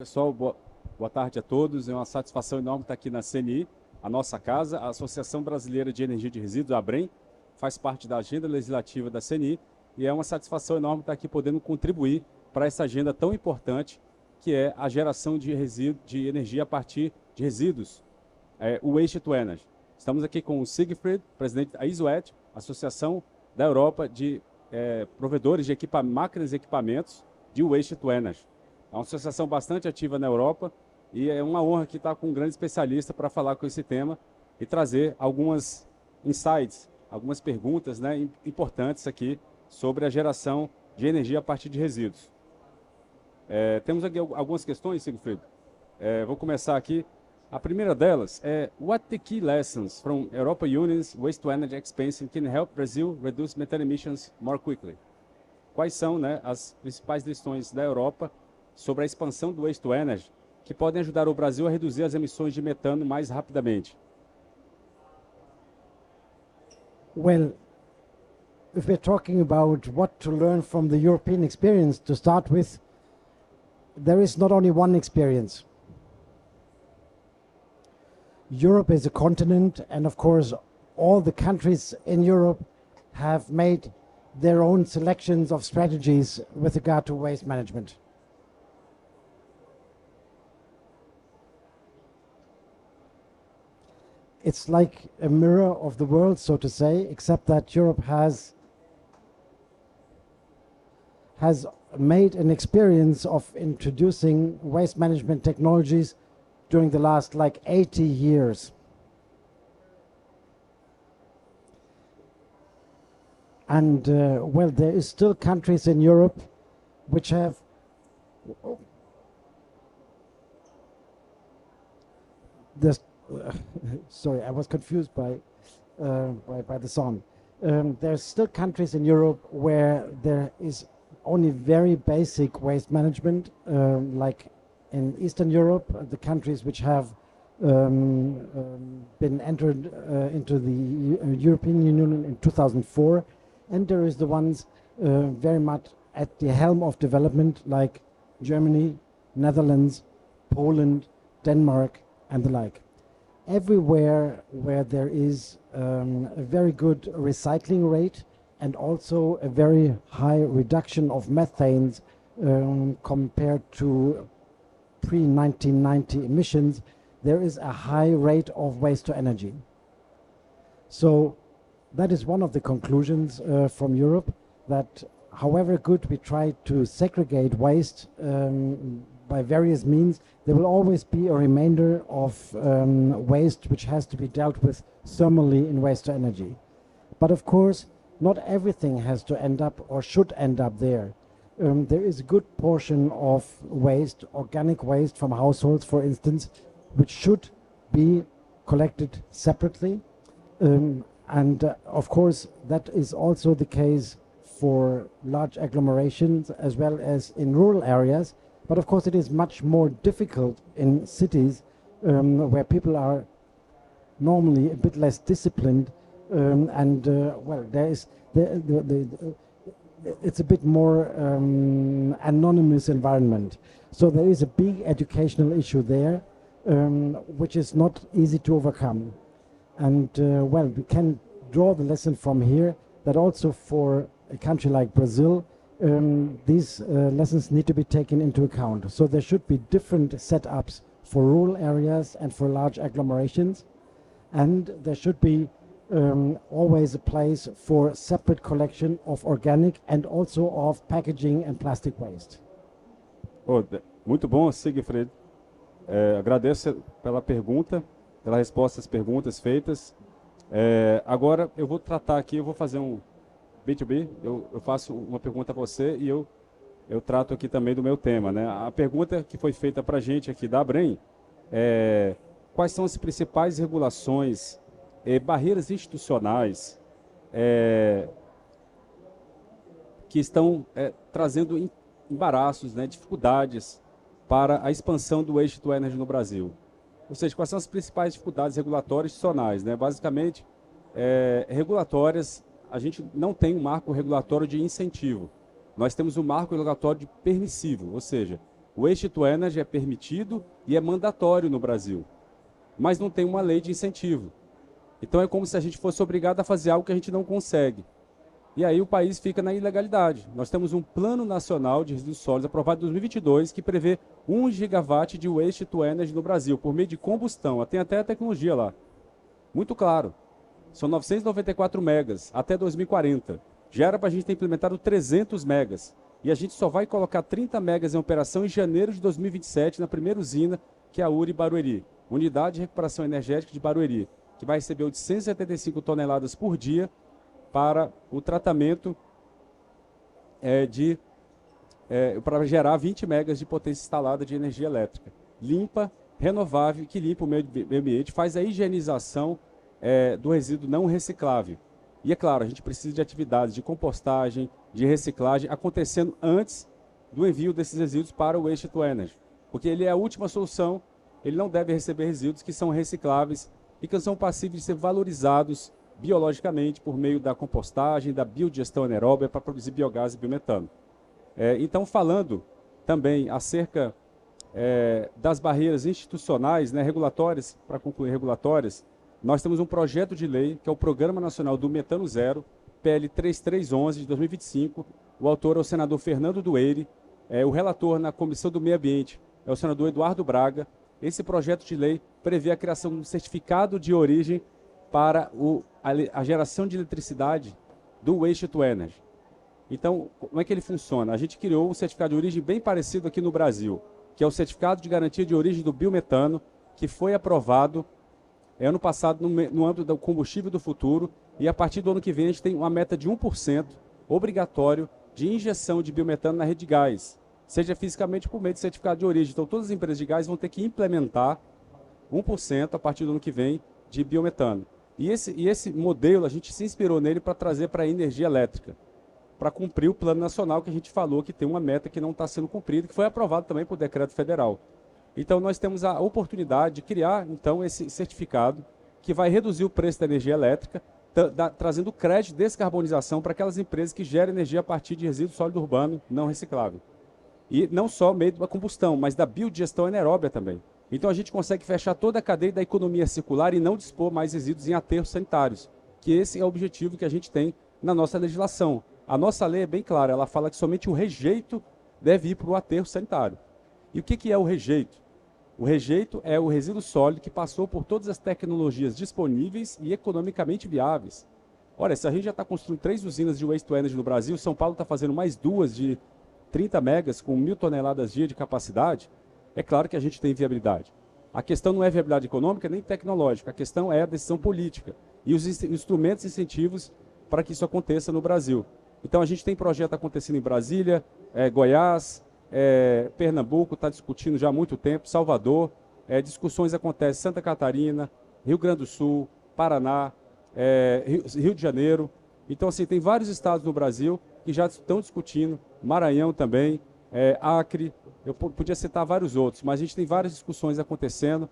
Pessoal, boa tarde a todos. É uma satisfação enorme estar aqui na CNI, a nossa casa, a Associação Brasileira de Energia de Resíduos, a ABREM, faz parte da agenda legislativa da CNI e é uma satisfação enorme estar aqui podendo contribuir para essa agenda tão importante que é a geração de energia a partir de resíduos, o Waste to Energy. Estamos aqui com o Siegfried, presidente da ISOET, Associação da Europa de provedores de máquinas e equipamentos de Waste to Energy. É uma associação bastante ativa na Europa e é uma honra aqui estar com um grande especialista para falar com esse tema e trazer algumas insights, algumas perguntas, né, importantes aqui sobre a geração de energia a partir de resíduos. Temos aqui algumas questões, Siegfried. Vou começar aqui. A primeira delas é: What the key lessons from Europa Union's waste to energy expansion can help Brazil reduce methane emissions more quickly? Quais são, né, as principais lições da Europa sobre a expansão do Waste to Energy que podem ajudar o Brasil a reduzir as emissões de metano mais rapidamente? Well, if we're talking about what to learn from the European experience, to start with, there is not only one experience. Europe is a continent, and of course all the countries in Europe have made their own selections of strategies with regard to waste management. It's like a mirror of the world, so to say, except that Europe has made an experience of introducing waste management technologies during the last 80 years. And well, there is still countries in Europe which have sorry, I was confused by the song. There's still countries in Europe where there is only very basic waste management, like in Eastern Europe, the countries which have been entered into the European Union in 2004, and there is the ones very much at the helm of development, like Germany, Netherlands, Poland, Denmark, and the like. Everywhere where there is a very good recycling rate and also a very high reduction of methanes compared to pre-1990 emissions, there is a high rate of waste to energy. So that is one of the conclusions from Europe, that however good we try to segregate waste by various means, there will always be a remainder of waste which has to be dealt with thermally in waste to energy. But of course, not everything has to end up or should end up there. There is a good portion of waste, organic waste from households, for instance, which should be collected separately. And of course, that is also the case for large agglomerations as well as in rural areas. But of course, it is much more difficult in cities where people are normally a bit less disciplined, and well, there is it's a bit more anonymous environment. So there is a big educational issue there, which is not easy to overcome. And well, we can draw the lesson from here that also for a country like Brazil, these lessons need to be taken into account. So there should be different setups for rural areas and for large agglomerations, and there should be always a place for separate collection of organic and also of packaging and plastic waste. Muito bom, Siegfried. Agradeço pela pergunta, pela resposta às perguntas feitas. Agora eu vou tratar aqui, eu vou fazer um B2B, eu faço uma pergunta a você e eu trato aqui também do meu tema, né? A pergunta que foi feita para a gente aqui da ABREM é: quais são as principais regulações e barreiras institucionais que estão trazendo embaraços, né, dificuldades para a expansão do Waste to Energy no Brasil? Ou seja, quais são as principais dificuldades regulatórias institucionais, né? Basicamente, regulatórias. A gente não tem um marco regulatório de incentivo. Nós temos um marco regulatório de permissivo, ou seja, O Waste to Energy é permitido e é mandatório no Brasil, mas não tem uma lei de incentivo. Então é como se a gente fosse obrigado a fazer algo que a gente não consegue. E aí o país fica na ilegalidade. Nós temos um Plano Nacional de Resíduos Sólidos aprovado em 2022 que prevê 1 gigawatt de Waste to Energy no Brasil, por meio de combustão. Tem até a tecnologia lá. Muito claro. São 994 megas até 2040. Já era para a gente ter implementado 300 megas. E a gente só vai colocar 30 megas em operação em janeiro de 2027, na primeira usina, que é a URI Barueri, Unidade de Recuperação Energética de Barueri, que vai receber 875 toneladas por dia para o tratamento para gerar 20 megas de potência instalada de energia elétrica. Limpa, renovável, que limpa o meio ambiente, faz a higienização do resíduo não reciclável. E é claro, a gente precisa de atividades de compostagem, de reciclagem, acontecendo antes do envio desses resíduos para o Waste to Energy. Porque ele é a última solução, ele não deve receber resíduos que são recicláveis e que são passíveis de ser valorizados biologicamente por meio da compostagem, da biodigestão anaeróbia para produzir biogás e biometano. Então, falando também acerca das barreiras institucionais, né, regulatórias, para concluir regulatórias, nós temos um projeto de lei, que é o Programa Nacional do Metano Zero, PL 3311 de 2025. O autor é o senador Fernando Dueire, o relator na Comissão do Meio Ambiente é o senador Eduardo Braga. Esse projeto de lei prevê a criação de um certificado de origem para a geração de eletricidade do Waste to Energy. Então, como é que ele funciona? A gente criou um certificado de origem bem parecido aqui no Brasil, que é o Certificado de Garantia de Origem do Biometano, que foi aprovado ano passado no âmbito do combustível do futuro, e a partir do ano que vem a gente tem uma meta de 1% obrigatório de injeção de biometano na rede de gás, seja fisicamente por meio de certificado de origem. Então todas as empresas de gás vão ter que implementar 1% a partir do ano que vem de biometano. E esse modelo, a gente se inspirou nele para trazer para a energia elétrica, para cumprir o plano nacional que a gente falou que tem uma meta que não está sendo cumprida, que foi aprovado também por decreto federal. Então nós temos a oportunidade de criar então esse certificado que vai reduzir o preço da energia elétrica, trazendo crédito de descarbonização para aquelas empresas que geram energia a partir de resíduo sólido urbano não reciclável. E não só meio da combustão, mas da biodigestão anaeróbia também. Então a gente consegue fechar toda a cadeia da economia circular e não dispor mais resíduos em aterros sanitários, que esse é o objetivo que a gente tem na nossa legislação. A nossa lei é bem clara, ela fala que somente o rejeito deve ir para o aterro sanitário. E o que é o rejeito? O rejeito é o resíduo sólido que passou por todas as tecnologias disponíveis e economicamente viáveis. Olha, se a gente já está construindo 3 usinas de Waste to Energy no Brasil, São Paulo está fazendo mais 2 de 30 megas com 1.000 toneladas dia de capacidade, é claro que a gente tem viabilidade. A questão não é viabilidade econômica nem tecnológica, a questão é a decisão política e os instrumentos incentivos para que isso aconteça no Brasil. Então a gente tem projeto acontecendo em Brasília, Goiás, Pernambuco está discutindo já há muito tempo, Salvador, discussões acontecem em Santa Catarina, Rio Grande do Sul, Paraná, Rio de Janeiro. Então, assim, tem vários estados no Brasil que já estão discutindo, Maranhão também, Acre, eu podia citar vários outros, mas a gente tem várias discussões acontecendo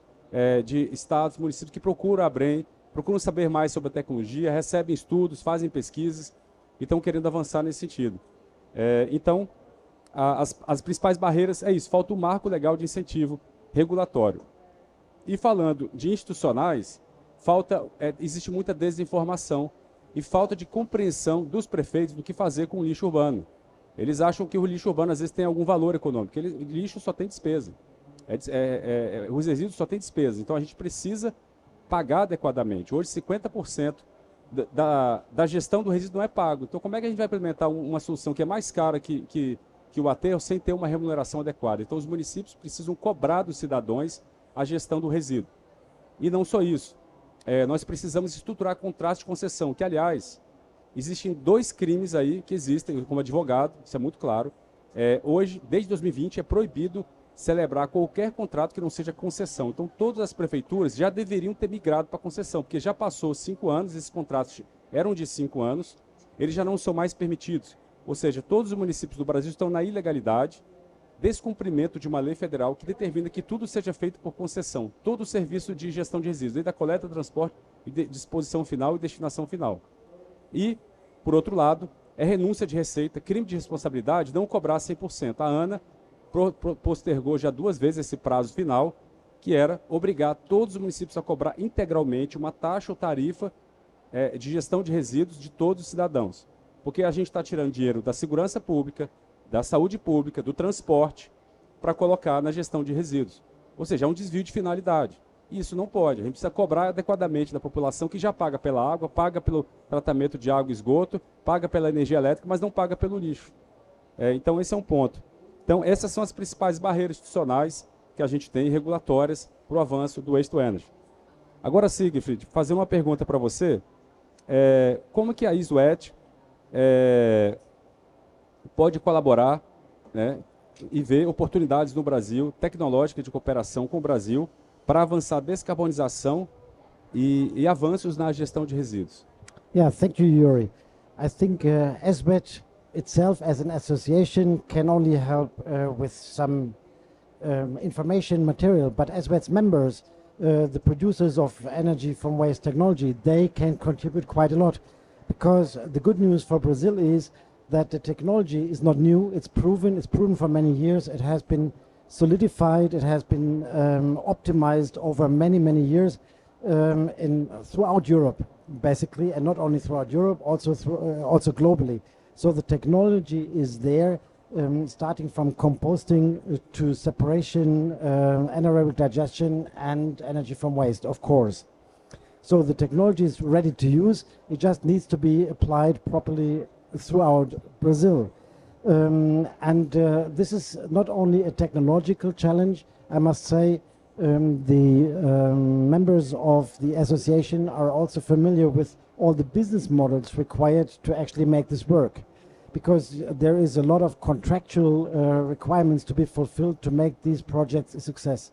de estados, municípios que procuram a ABREM, procuram saber mais sobre a tecnologia, recebem estudos, fazem pesquisas e estão querendo avançar nesse sentido. Então, as principais barreiras é isso, falta um marco legal de incentivo regulatório. E falando de institucionais, existe muita desinformação e falta de compreensão dos prefeitos do que fazer com o lixo urbano. Eles acham que o lixo urbano às vezes tem algum valor econômico, o lixo só tem despesa, os resíduos só tem despesa, então a gente precisa pagar adequadamente. Hoje 50% da gestão do resíduo não é pago, então como é que a gente vai implementar uma solução que é mais cara que o aterro sem ter uma remuneração adequada? Então os municípios precisam cobrar dos cidadãos a gestão do resíduo. E não só isso, nós precisamos estruturar contratos de concessão, que aliás, existem 2 crimes aí que existem como advogado, isso é muito claro. Hoje, desde 2020, é proibido celebrar qualquer contrato que não seja concessão. Então todas as prefeituras já deveriam ter migrado para concessão, porque já passou 5 anos, esses contratos eram de 5 anos, eles já não são mais permitidos. Ou seja, todos os municípios do Brasil estão na ilegalidade, descumprimento de uma lei federal que determina que tudo seja feito por concessão. Todo o serviço de gestão de resíduos, desde a coleta, transporte, disposição final e destinação final. E, por outro lado, renúncia de receita, crime de responsabilidade, não cobrar 100%. A ANA postergou já 2 vezes esse prazo final, que era obrigar todos os municípios a cobrar integralmente uma taxa ou tarifa de gestão de resíduos de todos os cidadãos. Porque a gente está tirando dinheiro da segurança pública, da saúde pública, do transporte, para colocar na gestão de resíduos. Ou seja, é um desvio de finalidade. E isso não pode. A gente precisa cobrar adequadamente da população que já paga pela água, paga pelo tratamento de água e esgoto, paga pela energia elétrica, mas não paga pelo lixo. Então, esse é um ponto. Então, essas são as principais barreiras institucionais que a gente tem, regulatórias, para o avanço do Waste to Energy. Agora, Siegfried, fazer uma pergunta para você. Como que a ISWET pode colaborar, né, e ver oportunidades no Brasil, tecnológica de cooperação com o Brasil, para avançar descarbonização e avanços na gestão de resíduos? Yeah, thank you, Yuri. I think SWET itself as an association can only help with some information material, but SWET's members, the producers of energy from waste technology, they can contribute quite a lot, because the good news for Brazil is that the technology is not new, it's proven for many years, it has been solidified, it has been optimized over many years throughout Europe, basically, and not only throughout Europe, also globally. So the technology is there, starting from composting to separation, anaerobic digestion, and energy from waste, of course. So the technology is ready to use, it just needs to be applied properly throughout Brazil. This is not only a technological challenge, I must say. The members of the association are also familiar with all the business models required to actually make this work, because there is a lot of contractual requirements to be fulfilled to make these projects a success.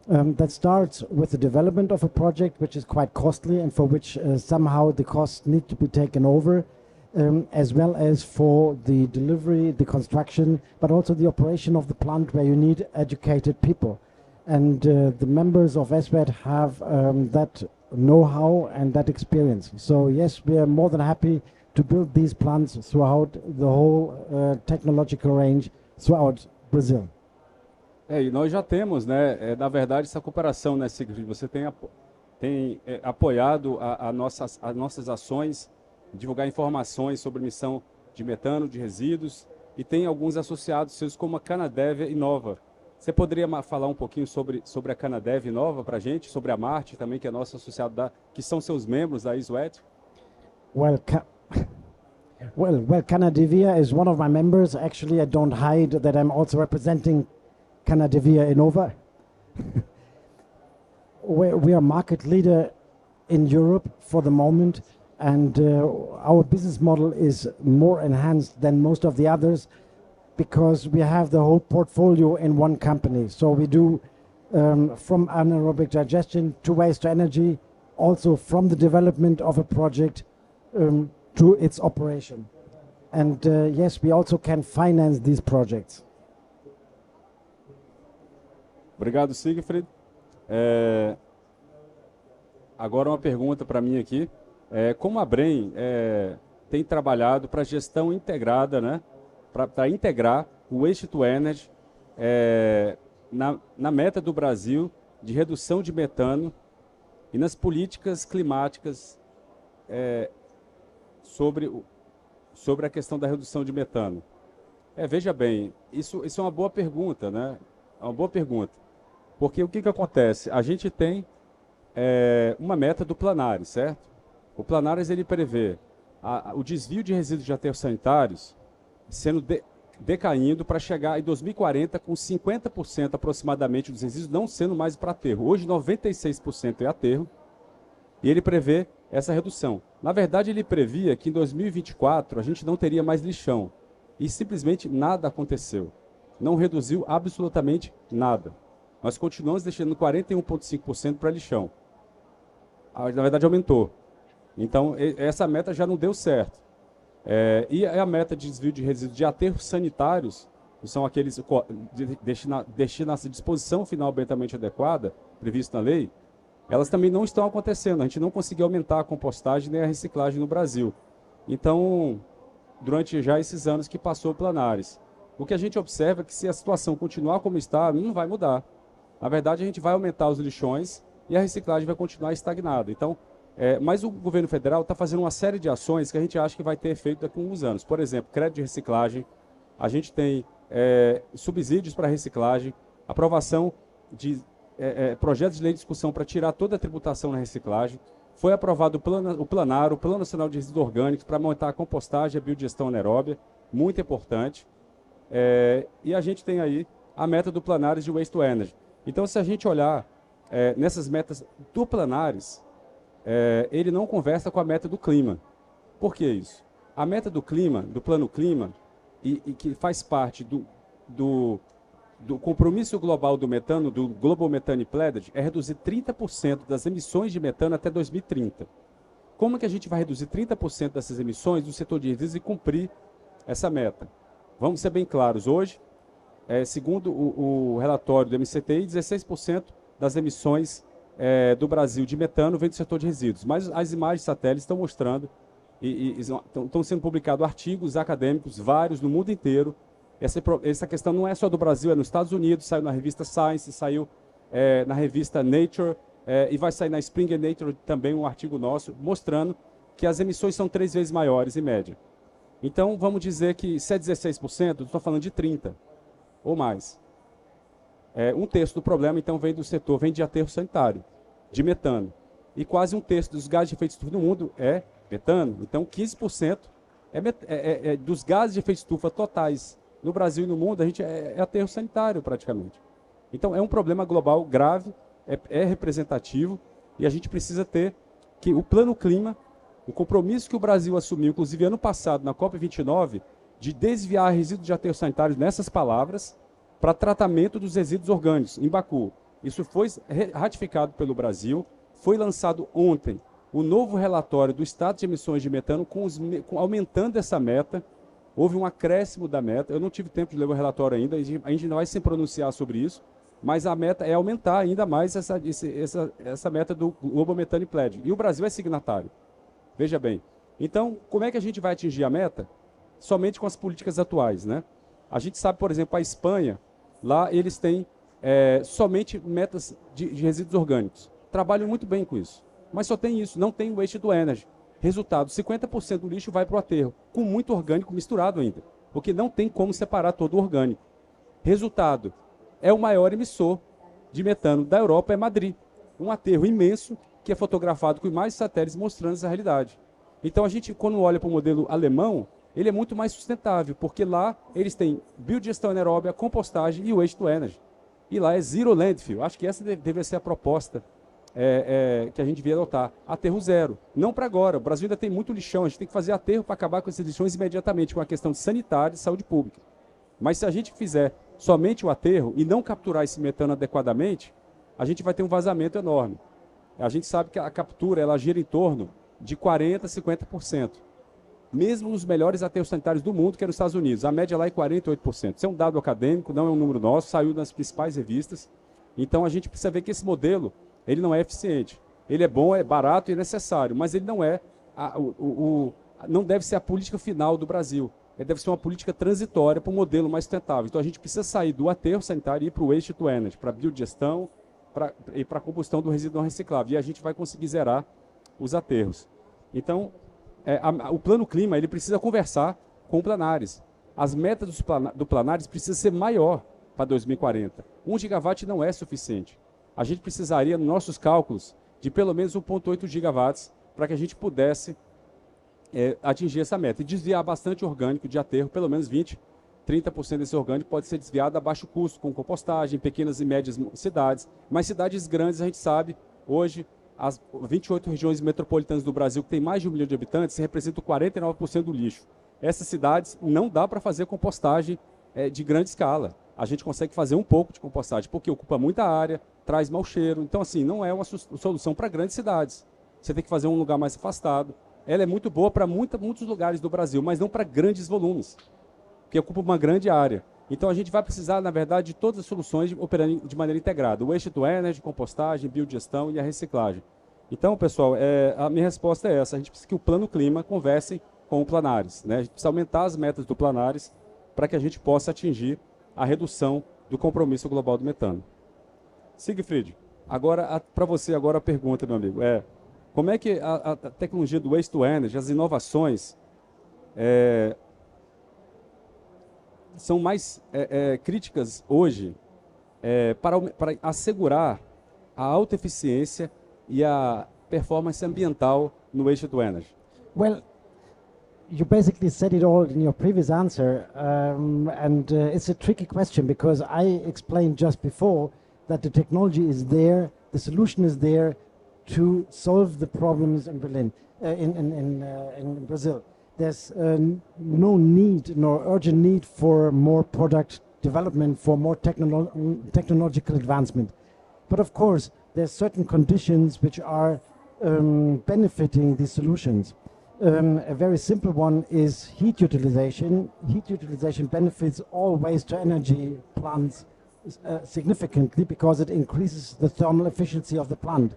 That starts with the development of a project, which is quite costly and for which somehow the costs need to be taken over, as well as for the delivery, the construction, but also the operation of the plant, where you need educated people. And the members of SWET have that know-how and that experience. So yes, we are more than happy to build these plants throughout the whole technological range throughout Brazil. E nós já temos, né, na verdade, essa cooperação, né, Siegfried? Você tem apoiado as nossas ações, divulgar informações sobre emissão de metano, de resíduos, e tem alguns associados seus, como a Canadev Inova. Você poderia falar um pouquinho sobre a Canadev Inova para a gente, sobre a Marte também, que é nosso associado, que são seus membros da ISWET? Well, Canadevia is one of my members. Actually, I don't hide that I'm also representing Canadevia Inova. We are market leader in Europe for the moment, and our business model is more enhanced than most of the others, because we have the whole portfolio in one company. So we do from anaerobic digestion to waste to energy, also from the development of a project to its operation. And yes, we also can finance these projects. Obrigado, Siegfried. Agora uma pergunta para mim aqui. Como a Brem tem trabalhado para gestão integrada, né, para integrar o Waste to Energy na meta do Brasil de redução de metano e nas políticas climáticas sobre a questão da redução de metano? Veja bem, isso é uma boa pergunta, né? É uma boa pergunta. Porque o que acontece? A gente tem uma meta do Planares, certo? O Planares, ele prevê o desvio de resíduos de aterros sanitários sendo decaindo para chegar em 2040 com 50% aproximadamente dos resíduos não sendo mais para aterro. Hoje 96% é aterro, e ele prevê essa redução. Na verdade, ele previa que em 2024 a gente não teria mais lixão, e simplesmente nada aconteceu. Não reduziu absolutamente nada. Nós continuamos deixando 41,5% para lixão. Na verdade, aumentou. Então, essa meta já não deu certo. E a meta de desvio de resíduos de aterros sanitários, que são aqueles destinados à disposição final ambientalmente adequada, previsto na lei, elas também não estão acontecendo. A gente não conseguiu aumentar a compostagem nem a reciclagem no Brasil. Então, durante já esses anos que passou o Planares, O que a gente observa é que se a situação continuar como está, não vai mudar. Na verdade, a gente vai aumentar os lixões e a reciclagem vai continuar estagnada. Então, mas o governo federal está fazendo uma série de ações que a gente acha que vai ter efeito daqui a uns anos. Por exemplo, crédito de reciclagem, a gente tem subsídios para reciclagem, aprovação de projetos de lei de discussão para tirar toda a tributação na reciclagem. Foi aprovado o Planar, o Plano Nacional de Resíduos Orgânicos, para montar a compostagem e a biodigestão anaeróbia, muito importante. E a gente tem aí a meta do Planares de Waste to Energy. Então, se a gente olhar nessas metas do Planares, ele não conversa com a meta do clima. Por que isso? A meta do clima, do Plano Clima, e que faz parte do compromisso global do metano, do Global Methane Pledge, é reduzir 30% das emissões de metano até 2030. Como é que a gente vai reduzir 30% dessas emissões do setor de resíduos e cumprir essa meta? Vamos ser bem claros, hoje, segundo o relatório do MCTI, 16% das emissões do Brasil de metano vem do setor de resíduos. Mas as imagens satélites estão mostrando, e estão sendo publicados artigos acadêmicos, vários, no mundo inteiro. Essa questão não é só do Brasil, é nos Estados Unidos, saiu na revista Science, saiu na revista Nature, e vai sair na Springer Nature também um artigo nosso, mostrando que as emissões são 3 vezes maiores, em média. Então, vamos dizer que se é 16%, estou falando de 30% ou mais. Um terço do problema, então, vem do setor, vem de aterro sanitário, de metano. E quase um terço dos gases de efeito estufa no mundo é metano. Então, 15% dos gases de efeito estufa totais no Brasil e no mundo, a gente é aterro sanitário, praticamente. Então, é um problema global grave, é representativo, e a gente precisa ter que o Plano Clima, o compromisso que o Brasil assumiu, inclusive ano passado, na COP29, de desviar resíduos de aterros sanitários, nessas palavras, para tratamento dos resíduos orgânicos, em Baku. Isso foi ratificado pelo Brasil, foi lançado ontem o novo relatório do status de emissões de metano, aumentando essa meta. Houve um acréscimo da meta, eu não tive tempo de ler o relatório ainda, a gente ainda vai se pronunciar sobre isso, mas a meta é aumentar ainda mais essa meta do Global Methane Pledge. E o Brasil é signatário. Veja bem. Então, como é que a gente vai atingir a meta? Somente com as políticas atuais, né? A gente sabe, por exemplo, a Espanha, lá eles têm somente metas de resíduos orgânicos. Trabalham muito bem com isso. Mas só tem isso, não tem o waste to energy. Resultado, 50% do lixo vai para o aterro, com muito orgânico misturado ainda, porque não tem como separar todo o orgânico. Resultado, é o maior emissor de metano da Europa, é Madrid. Um aterro imenso, que é fotografado com imagens satélites mostrando essa realidade. Então a gente, quando olha para o modelo alemão, ele é muito mais sustentável, porque lá eles têm biodigestão anaeróbia, compostagem e waste to energy. E lá é zero landfill. Acho que essa deveria ser a proposta que a gente devia adotar. Aterro zero. Não para agora. O Brasil ainda tem muito lixão. A gente tem que fazer aterro para acabar com esses lixões imediatamente, com a questão de sanitária e saúde pública. Mas se a gente fizer somente o aterro e não capturar esse metano adequadamente, a gente vai ter um vazamento enorme. A gente sabe que a captura ela gira em torno de 40% a 50%. Mesmo nos melhores aterros sanitários do mundo, que é nos Estados Unidos. A média lá é 48%. Isso é um dado acadêmico, não é um número nosso, saiu nas principais revistas. Então a gente precisa ver que esse modelo ele não é eficiente. Ele é bom, é barato e é necessário, mas ele não não deve ser a política final do Brasil. Ele deve ser uma política transitória para um modelo mais sustentável. Então a gente precisa sair do aterro sanitário e ir para o waste to energy, para a biodigestão e para a combustão do resíduo não reciclável. E a gente vai conseguir zerar os aterros. Então, o Plano Clima ele precisa conversar com o Planares. As metas do Planares precisam ser maior para 2040. 1 gigawatt não é suficiente. A gente precisaria, nos nossos cálculos, de pelo menos 1,8 gigawatts para que a gente pudesse atingir essa meta. E desviar bastante orgânico de aterro, pelo menos 20%, 30% desse orgânico pode ser desviado a baixo custo, com compostagem, em pequenas e médias cidades. Mas cidades grandes, a gente sabe, hoje, as 28 regiões metropolitanas do Brasil, que tem mais de 1 milhão de habitantes, representam 49% do lixo. Essas cidades não dá para fazer compostagem de grande escala. A gente consegue fazer um pouco de compostagem, porque ocupa muita área, traz mau cheiro. Então, assim, não é uma solução para grandes cidades. Você tem que fazer um lugar mais afastado. Ela é muito boa para muitos lugares do Brasil, mas não para grandes volumes, porque ocupa uma grande área. Então, a gente vai precisar, na verdade, de todas as soluções operando de maneira integrada. O waste to energy, compostagem, biodigestão e a reciclagem. Então, pessoal, a minha resposta é essa. A gente precisa que o Plano Clima converse com o Planares, né? A gente precisa aumentar as metas do Planares para que a gente possa atingir a redução do compromisso global do metano. Siegfried, agora para você agora a pergunta, meu amigo, como é que a tecnologia do Waste to Energy, as inovações, são mais críticas hoje para assegurar a alta eficiência e a performance ambiental no Waste to Energy? Well, you basically said it all in your previous answer, and it's a tricky question because I explained just before that the technology is there, the solution is there to solve the problems in Berlin, in Brazil. There's no need, nor urgent need for more product development, for more technological advancement. But of course, there's certain conditions which are benefiting these solutions. A very simple one is heat utilization. Heat utilization benefits all waste-to-energy plants significantly because it increases the thermal efficiency of the plant.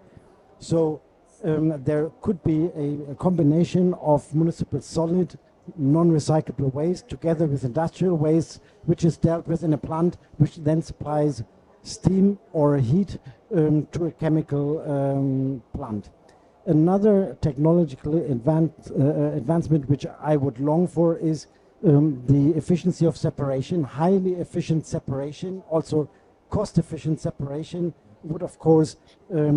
So there could be a combination of municipal solid, non-recyclable waste together with industrial waste, which is dealt with in a plant, which then supplies steam or heat to a chemical plant. Another technological advancement which I would long for is the efficiency of separation. Highly efficient separation, also cost-efficient separation, would of course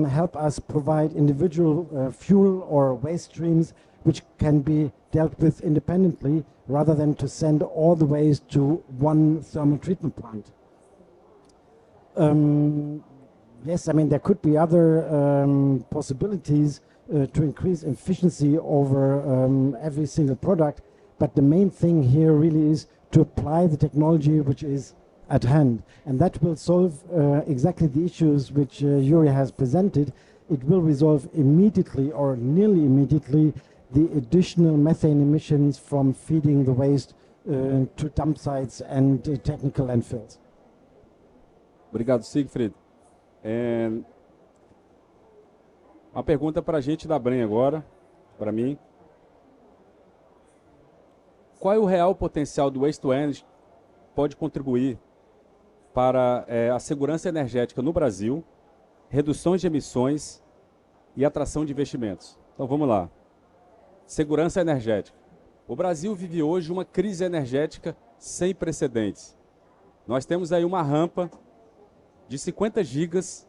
help us provide individual fuel or waste streams which can be dealt with independently rather than to send all the waste to one thermal treatment plant. Yes, I mean, there could be other possibilities to increase efficiency over every single product, but the main thing here really is to apply the technology which is at hand, and that will solve exactly the issues which Yuri has presented. It will resolve immediately or nearly immediately the additional methane emissions from feeding the waste to dump sites and technical landfills. Obrigado, Siegfried. Uma pergunta para a gente da Bren agora, para mim. Qual é o real potencial do Waste to Energy que pode contribuir para a segurança energética no Brasil, redução de emissões e atração de investimentos? Então vamos lá. Segurança energética. O Brasil vive hoje uma crise energética sem precedentes. Nós temos aí uma rampa de 50 gigas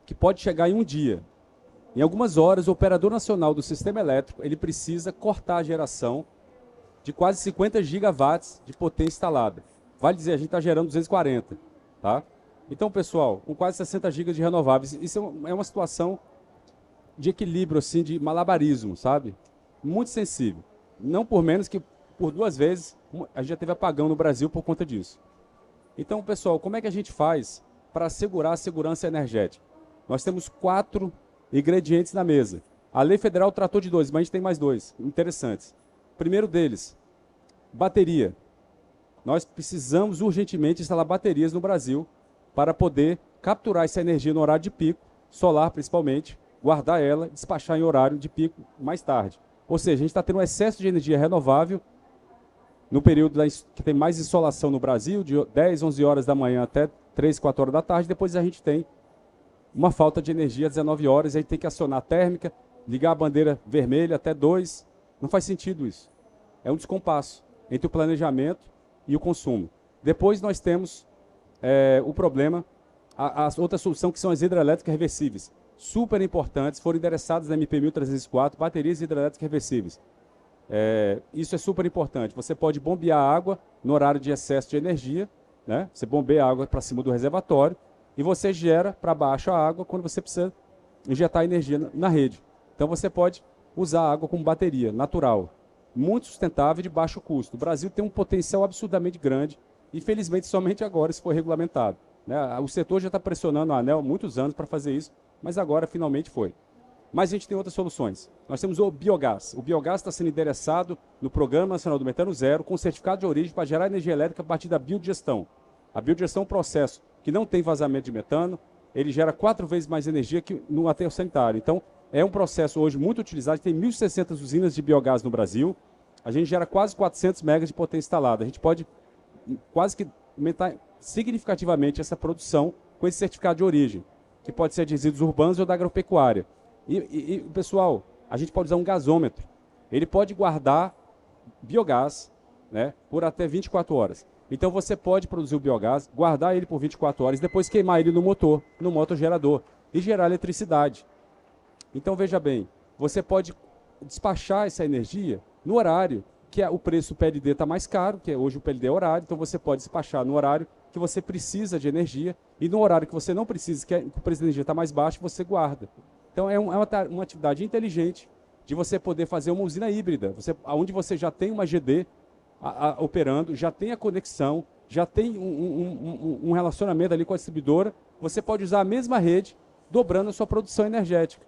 que pode chegar em um dia. Em algumas horas, o operador nacional do sistema elétrico ele precisa cortar a geração de quase 50 gigawatts de potência instalada. Vale dizer, a gente está gerando 240. Tá? Então, pessoal, com quase 60 gigas de renováveis, isso é uma situação de equilíbrio, assim, de malabarismo, sabe? Muito sensível. Não por menos que por 2 vezes a gente já teve apagão no Brasil por conta disso. Então, pessoal, como é que a gente faz para assegurar a segurança energética? Nós temos 4 ingredientes na mesa. A lei federal tratou de 2, mas a gente tem mais 2 interessantes. Primeiro deles, bateria. Nós precisamos urgentemente instalar baterias no Brasil para poder capturar essa energia no horário de pico, solar principalmente, guardar ela e despachar em horário de pico mais tarde. Ou seja, a gente está tendo um excesso de energia renovável no período que tem mais insolação no Brasil, de 10, 11 horas da manhã até 3, 4 horas da tarde. Depois a gente tem uma falta de energia às 19 horas, aí tem que acionar a térmica, ligar a bandeira vermelha até 2. Não faz sentido isso. É um descompasso entre o planejamento e o consumo. Depois nós temos o problema, a outra solução que são as hidrelétricas reversíveis. Super importantes, foram endereçadas na MP 1304, baterias hidrelétricas reversíveis. Isso é super importante. Você pode bombear água no horário de excesso de energia, né? Você bombeia a água para cima do reservatório e você gera para baixo a água quando você precisa injetar energia na rede. Então você pode usar a água como bateria natural, muito sustentável e de baixo custo. O Brasil tem um potencial absurdamente grande, infelizmente somente agora isso foi regulamentado, né? O setor já está pressionando a ANEEL há muitos anos para fazer isso, mas agora finalmente foi. Mas a gente tem outras soluções. Nós temos o biogás. O biogás está sendo endereçado no Programa Nacional do Metano Zero, com certificado de origem para gerar energia elétrica a partir da biodigestão. A biodigestão é um processo que não tem vazamento de metano, ele gera 4 vezes mais energia que no aterro sanitário. Então, é um processo hoje muito utilizado, tem 1.600 usinas de biogás no Brasil, a gente gera quase 400 megas de potência instalada. A gente pode quase que aumentar significativamente essa produção com esse certificado de origem, que pode ser de resíduos urbanos ou da agropecuária. E, pessoal, a gente pode usar um gasômetro. Ele pode guardar biogás, né, por até 24 horas. Então você pode produzir o biogás, guardar ele por 24 horas, depois queimar ele no motor, no motogerador, e gerar eletricidade. Então veja bem, você pode despachar essa energia no horário que o preço do PLD está mais caro, que hoje o PLD é horário, então você pode despachar no horário que você precisa de energia, e no horário que você não precisa, que o preço da energia está mais baixo, você guarda. Então é uma atividade inteligente de você poder fazer uma usina híbrida, onde você já tem uma GD operando, já tem a conexão, já tem um relacionamento ali com a distribuidora, você pode usar a mesma rede, dobrando a sua produção energética.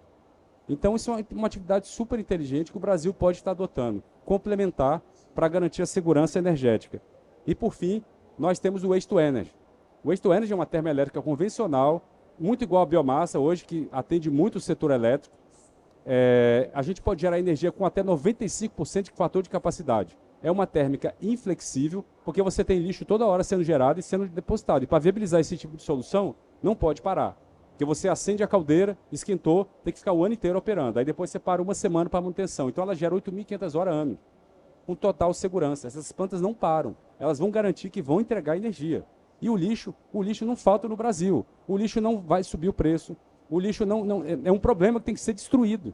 Então isso é uma atividade super inteligente que o Brasil pode estar adotando, complementar para garantir a segurança energética. E por fim, nós temos o Waste to Energy. O Waste to Energy é uma termoelétrica convencional, muito igual à biomassa hoje, que atende muito o setor elétrico. A gente pode gerar energia com até 95% de fator de capacidade. É uma térmica inflexível, porque você tem lixo toda hora sendo gerado e sendo depositado. E para viabilizar esse tipo de solução, não pode parar. Porque você acende a caldeira, esquentou, tem que ficar o ano inteiro operando. Aí depois você para uma semana para manutenção. Então ela gera 8.500 horas ano, com total segurança. Essas plantas não param. Elas vão garantir que vão entregar energia. E o lixo não falta no Brasil. O lixo não vai subir o preço. O lixo é um problema que tem que ser destruído.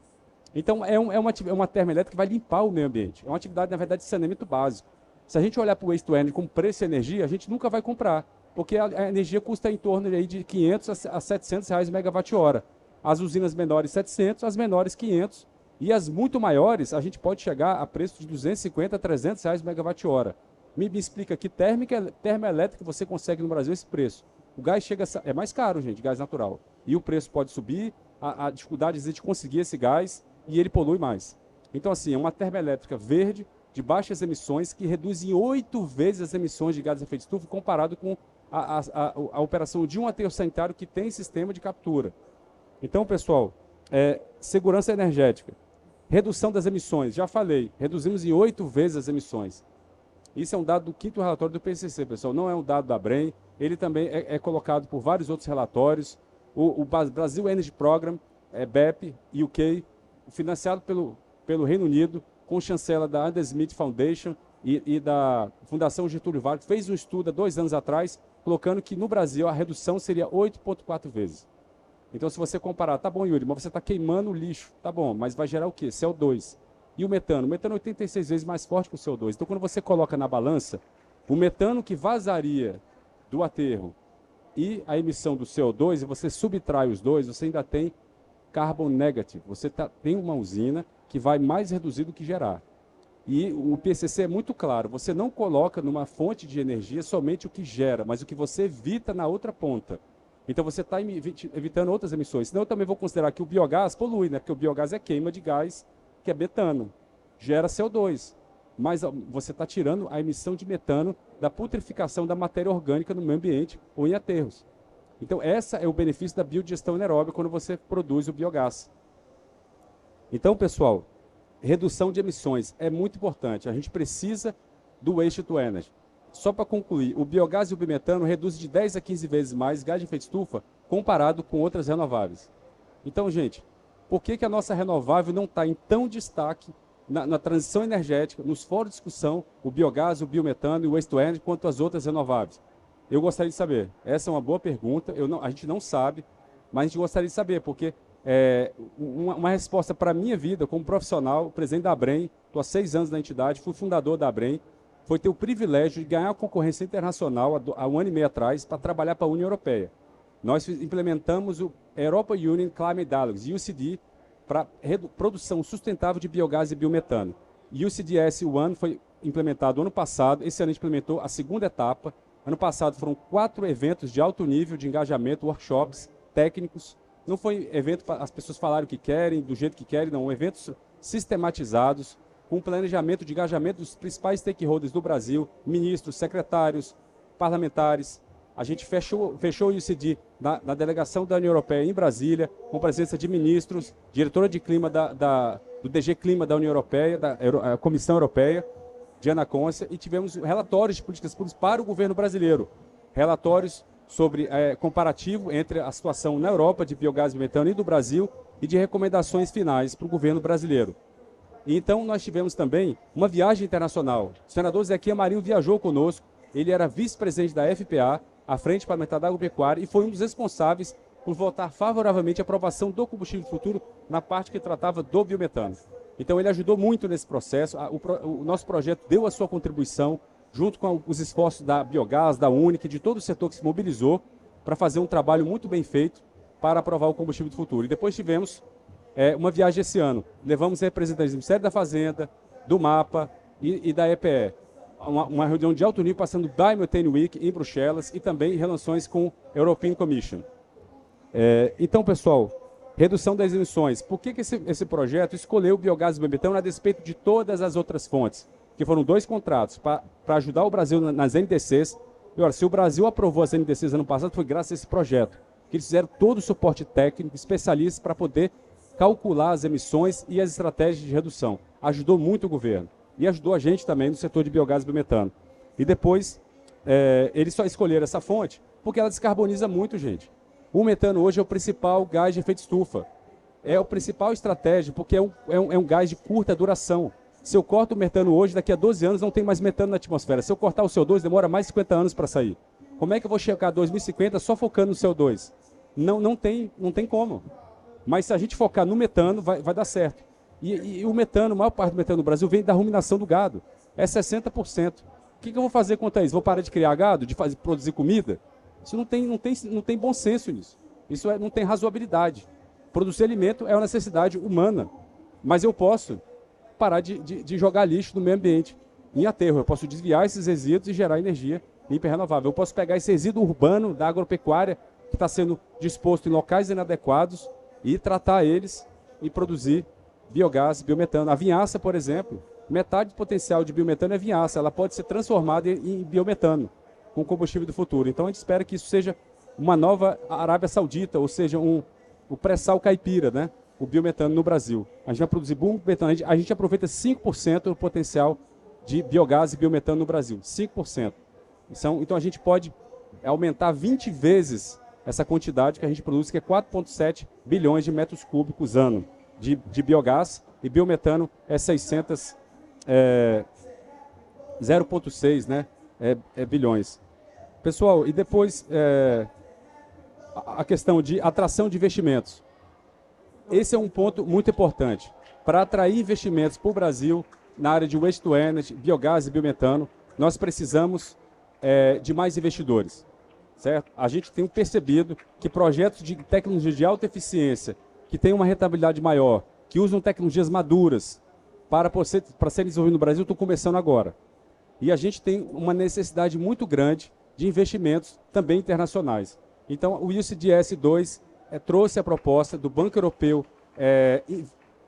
Então é uma termoelétrica que vai limpar o meio ambiente. É uma atividade, na verdade, de saneamento básico. Se a gente olhar para o Waste to Energy como preço e energia, a gente nunca vai comprar. Porque a energia custa em torno aí de 500 a 700 reais o megawatt-hora. As usinas menores 700, as menores 500. E as muito maiores, a gente pode chegar a preço de 250 a 300 reais o megawatt-hora. Me explica que termoelétrica você consegue no Brasil esse preço. O gás é mais caro, gente, gás natural. E o preço pode subir, a dificuldade de conseguir esse gás e ele polui mais. Então, assim, é uma termoelétrica verde, de baixas emissões, que reduz em 8 vezes as emissões de gases de efeito estufa comparado com a operação de um aterro sanitário que tem sistema de captura. Então, pessoal, segurança energética, redução das emissões, já falei, reduzimos em 8 vezes as emissões. Isso é um dado do 5º relatório do PCC, pessoal, não é um dado da ABREM, ele também é colocado por vários outros relatórios. O Brasil Energy Program, BEP, UK, financiado pelo Reino Unido, com chancela da Adam Smith Foundation e da Fundação Getúlio Vargas, fez um estudo há 2 anos atrás, colocando que no Brasil a redução seria 8,4 vezes. Então, se você comparar, tá bom, Yuri, mas você está queimando o lixo, tá bom, mas vai gerar o quê? CO2. E o metano? O metano é 86 vezes mais forte que o CO2. Então, quando você coloca na balança, o metano que vazaria do aterro e a emissão do CO2, e você subtrai os dois, você ainda tem carbon negative. Você tem uma usina que vai mais reduzir do que gerar. E o PCC é muito claro, você não coloca numa fonte de energia somente o que gera, mas o que você evita na outra ponta. Então você está evitando outras emissões. Senão eu também vou considerar que o biogás polui, né? Porque o biogás é queima de gás, que é metano, gera CO2. Mas você está tirando a emissão de metano da putrificação da matéria orgânica no meio ambiente ou em aterros. Então esse é o benefício da biodigestão anaeróbica quando você produz o biogás. Então, pessoal, redução de emissões é muito importante. A gente precisa do Waste to Energy. Só para concluir, o biogás e o biometano reduzem de 10 a 15 vezes mais gás de efeito estufa comparado com outras renováveis. Então, gente, por que a nossa renovável não está em tão destaque na transição energética, nos fóruns de discussão, o biogás, o biometano e o Waste to Energy, quanto as outras renováveis? Eu gostaria de saber. Essa é uma boa pergunta. A gente não sabe, mas a gente gostaria de saber, porque uma resposta para a minha vida como profissional, presidente da ABREM, estou há 6 anos na entidade, fui fundador da ABREM, foi ter o privilégio de ganhar a concorrência internacional há 1 ano e meio atrás para trabalhar para a União Europeia. Nós implementamos o Europa Union Climate Dialogues, UCD, para produção sustentável de biogás e biometano. UCDS One foi implementado ano passado, esse ano a gente implementou a 2ª etapa. Ano passado foram 4 eventos de alto nível de engajamento, workshops técnicos. Não foi evento para as pessoas falarem o que querem, do jeito que querem, não. Eventos sistematizados, com planejamento de engajamento dos principais stakeholders do Brasil, ministros, secretários, parlamentares. A gente fechou o UCD na delegação da União Europeia em Brasília, com presença de ministros, diretora de clima do DG Clima da União Europeia, da Comissão Europeia. de Anacôncia e tivemos relatórios de políticas públicas para o governo brasileiro. Relatórios sobre comparativo entre a situação na Europa de biogás e biometano e do Brasil e de recomendações finais para o governo brasileiro. E então nós tivemos também uma viagem internacional. O senador Zequinha Marinho viajou conosco, ele era vice-presidente da FPA, a Frente Parlamentar da Agropecuária, e foi um dos responsáveis por votar favoravelmente a aprovação do combustível do futuro na parte que tratava do biometano. Então ele ajudou muito nesse processo, o nosso projeto deu a sua contribuição, junto com os esforços da Biogás, da Única, de todo o setor que se mobilizou para fazer um trabalho muito bem feito para aprovar o combustível do futuro. E depois tivemos uma viagem esse ano. Levamos representantes do Ministério da Fazenda, do MAPA e da EPE. Uma reunião de alto nível passando Biomethane Week em Bruxelas e também em relações com a European Commission. Então, pessoal, redução das emissões. Por que esse projeto escolheu o biogás e biometano a despeito de todas as outras fontes? Que foram 2 contratos para ajudar o Brasil nas NDCs. E olha, se o Brasil aprovou as NDCs ano passado, foi graças a esse projeto. Que eles fizeram todo o suporte técnico, especialistas, para poder calcular as emissões e as estratégias de redução. Ajudou muito o governo. E ajudou a gente também no setor de biogás e biometano. E depois, eles só escolheram essa fonte porque ela descarboniza muito, gente. O metano hoje é o principal gás de efeito estufa. É a principal estratégia, porque é um gás de curta duração. Se eu corto o metano hoje, daqui a 12 anos não tem mais metano na atmosfera. Se eu cortar o CO2, demora mais 50 anos para sair. Como é que eu vou chegar a 2050 só focando no CO2? Não tem como. Mas se a gente focar no metano, vai dar certo. E o metano, a maior parte do metano no Brasil vem da ruminação do gado. É 60%. O que eu vou fazer quanto a isso? Vou parar de criar gado? De produzir comida? Isso não tem bom senso nisso. Isso não tem razoabilidade. Produzir alimento é uma necessidade humana. Mas eu posso parar de jogar lixo no meio ambiente em aterro. Eu posso desviar esses resíduos e gerar energia limpa e renovável. Eu posso pegar esse resíduo urbano da agropecuária que está sendo disposto em locais inadequados e tratar eles e produzir biogás, biometano. A vinhaça, por exemplo, metade do potencial de biometano é vinhaça. Ela pode ser transformada em biometano com combustível do futuro. Então a gente espera que isso seja uma nova Arábia Saudita, ou seja, o pré-sal caipira, né? O biometano no Brasil. A gente vai produzir biometano, a gente aproveita 5% do potencial de biogás e biometano no Brasil. 5%. Então a gente pode aumentar 20 vezes essa quantidade que a gente produz, que é 4,7 bilhões de metros cúbicos ano de biogás, e biometano é 0,6, né? Bilhões. Pessoal, e depois a questão de atração de investimentos. Esse é um ponto muito importante. Para atrair investimentos para o Brasil na área de waste to energy, biogás e biometano, nós precisamos de mais investidores. Certo? A gente tem percebido que projetos de tecnologia de alta eficiência, que têm uma rentabilidade maior, que usam tecnologias maduras para serem desenvolvidos no Brasil, estão começando agora. E a gente tem uma necessidade muito grande de investimentos também internacionais. Então, o ICDS 2 trouxe a proposta do Banco Europeu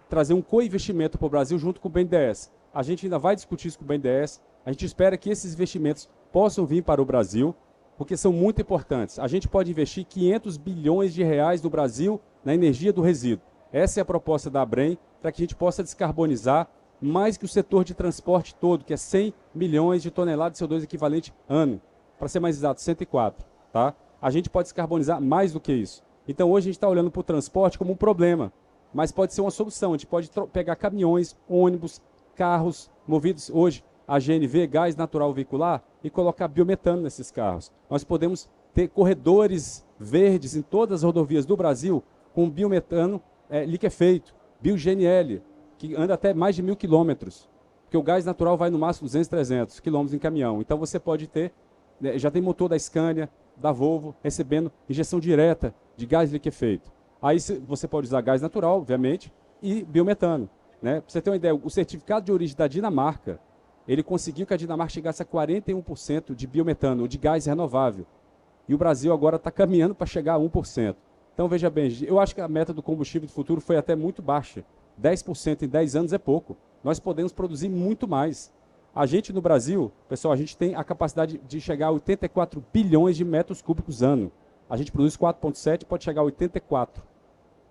trazer um co-investimento para o Brasil junto com o BNDES. A gente ainda vai discutir isso com o BNDES. A gente espera que esses investimentos possam vir para o Brasil, porque são muito importantes. A gente pode investir 500 bilhões de reais no Brasil na energia do resíduo. Essa é a proposta da ABREM, para que a gente possa descarbonizar mais que o setor de transporte todo, que é 100 milhões de toneladas de CO2 equivalente ano. Para ser mais exato, 104. Tá? A gente pode descarbonizar mais do que isso. Então hoje a gente está olhando para o transporte como um problema, mas pode ser uma solução. A gente pode pegar caminhões, ônibus, carros movidos hoje a GNV, gás natural veicular, e colocar biometano nesses carros. Nós podemos ter corredores verdes em todas as rodovias do Brasil com biometano liquefeito, bio-GNL, que anda até mais de 1.000 quilômetros, porque o gás natural vai no máximo 200, 300 quilômetros em caminhão. Então você pode ter, já tem motor da Scania, da Volvo, recebendo injeção direta de gás liquefeito. Aí você pode usar gás natural, obviamente, e biometano. Né? Para você ter uma ideia, o certificado de origem da Dinamarca, ele conseguiu que a Dinamarca chegasse a 41% de biometano, de gás renovável. E o Brasil agora está caminhando para chegar a 1%. Então, veja bem, eu acho que a meta do combustível do futuro foi até muito baixa. 10% em 10 anos é pouco. Nós podemos produzir muito mais. A gente no Brasil, pessoal, a gente tem a capacidade de chegar a 84 bilhões de metros cúbicos ano. A gente produz 4,7, pode chegar a 84.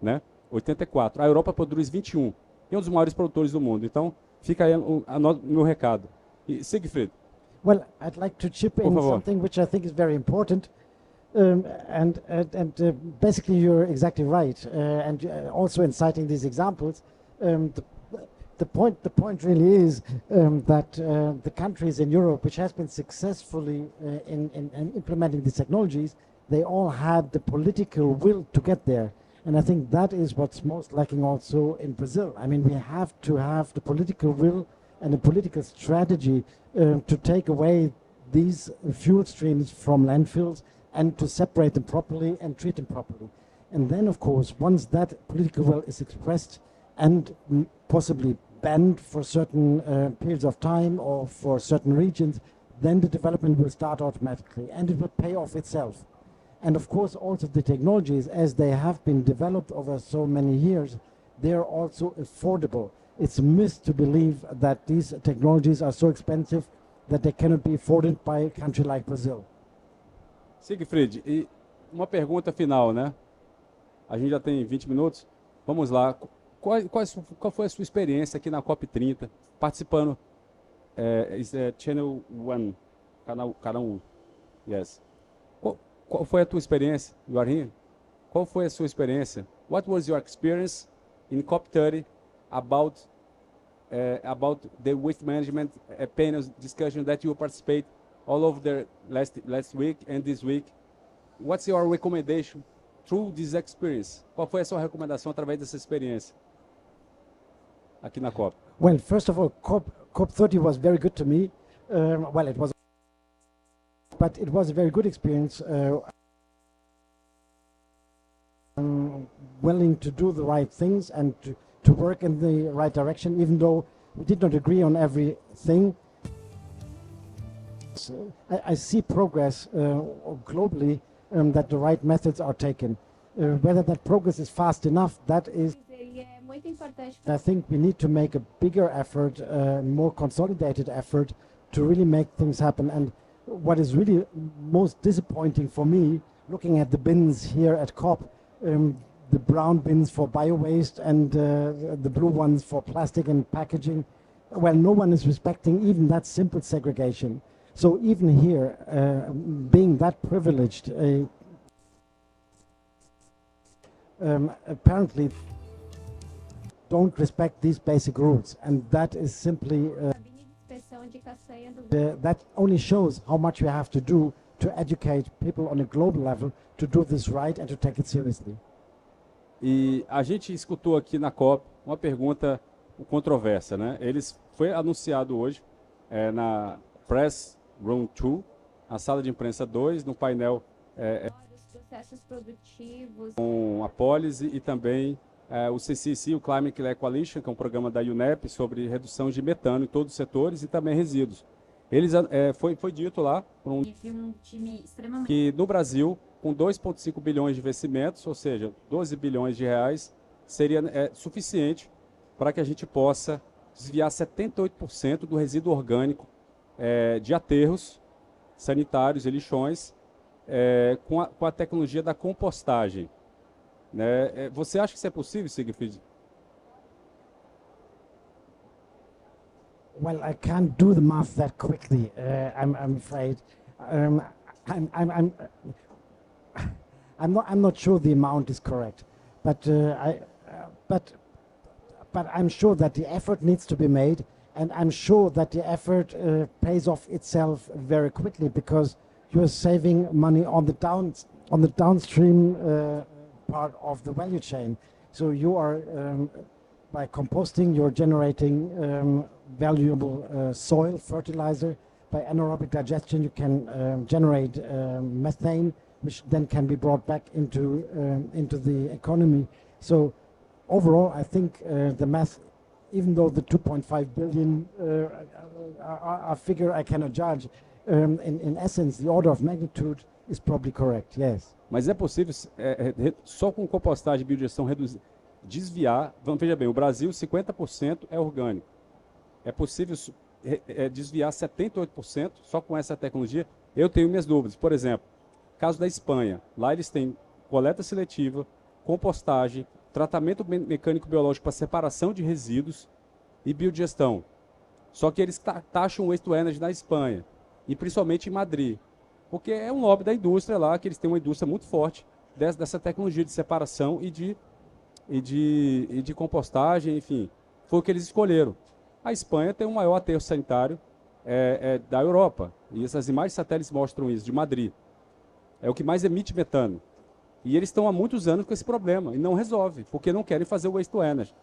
Né? 84. A Europa produz 21. E é um dos maiores produtores do mundo. Então, fica aí o meu recado. E, Siegfried, Well, I'd like to chip por in favor. something which I think is very important. Basically, you're exactly right. Also in citing these examples, the point really is that the countries in Europe which has been successfully in implementing these technologies, they all had the political will to get there. And I think that is what's most lacking also in Brazil. I mean, we have to have the political will and a political strategy to take away these fuel streams from landfills and to separate them properly and treat them properly. And then, of course, once that political will is expressed and possibly banned for certain periods of time or for certain regions, then the development will start automatically and it will pay off itself. And of course, also the technologies, as they have been developed over so many years, they are also affordable. It's a myth to believe that these technologies are so expensive that they cannot be afforded by a country like Brazil. Siegfried, e uma pergunta final, né? A gente já tem 20 minutos. Vamos lá. Qual foi a sua experiência aqui na COP30, participando? Channel 1, canal 1. Yes. Qual foi a tua experiência? You are here? Qual foi a sua experiência? What was your experience in COP30 about the waste management panel discussion that you participate all over the last week and this week? What's your recommendation through this experience? Qual foi a sua recomendação através dessa experiência aqui na COP? Well, first of all, COP30 was very good to me. Well, it was, but it was a very good experience. Willing to do the right things and to work in the right direction, even though we did not agree on everything. So I see progress globally that the right methods are taken. Whether that progress is fast enough, that is, I think we need to make a bigger effort, more consolidated effort to really make things happen. And what is really most disappointing for me, looking at the bins here at COP, the brown bins for bio-waste and the blue ones for plastic and packaging, well, no one is respecting even that simple segregation. So even here, being that privileged, apparently don't respect these basic rules, and that is simply that only shows how much we have to do to educate people on a global level to do this right and to take it seriously. E a gente escutou aqui na COP uma pergunta controversa, né? Foi anunciado hoje na Press Room 2, a sala de imprensa 2, no painel processos produtivos, com a Policy e também o CCC, o Climate Care Coalition, que é um programa da UNEP sobre redução de metano em todos os setores e também resíduos. Foi dito lá por um time extremamente que no Brasil, com 2,5 bilhões de investimentos, ou seja, 12 bilhões de reais, seria suficiente para que a gente possa desviar 78% do resíduo orgânico de aterros sanitários e lixões com a tecnologia da compostagem. Né? Você acha que isso é possível, Siegfried? Well, I can't do the math that quickly. I'm afraid. I'm not sure the amount is correct, but I'm sure that the effort needs to be made, and I'm sure that the effort pays off itself very quickly because you're saving money on the downstream part of the value chain. So you are by composting, you're generating valuable soil fertilizer. By anaerobic digestion, you can generate methane, which then can be brought back into the economy. So overall, I think the math, even though the 2.5 billion a figure I cannot judge, in essence, the order of magnitude is probably correct, yes. Mas é possível, só com compostagem e biodigestão, desviar. Veja bem, o Brasil, 50% é orgânico. É possível desviar 78% só com essa tecnologia? Eu tenho minhas dúvidas. Por exemplo, caso da Espanha, lá eles têm coleta seletiva, compostagem, tratamento mecânico-biológico para separação de resíduos e biodigestão. Só que eles taxam o waste to energy na Espanha, e principalmente em Madrid, porque é um lobby da indústria lá, que eles têm uma indústria muito forte dessa tecnologia de separação e de compostagem, enfim, foi o que eles escolheram. A Espanha tem o maior aterro sanitário da Europa, e essas imagens satélites mostram isso, de Madrid. É o que mais emite metano. E eles estão há muitos anos com esse problema, e não resolve, porque não querem fazer o waste to energy.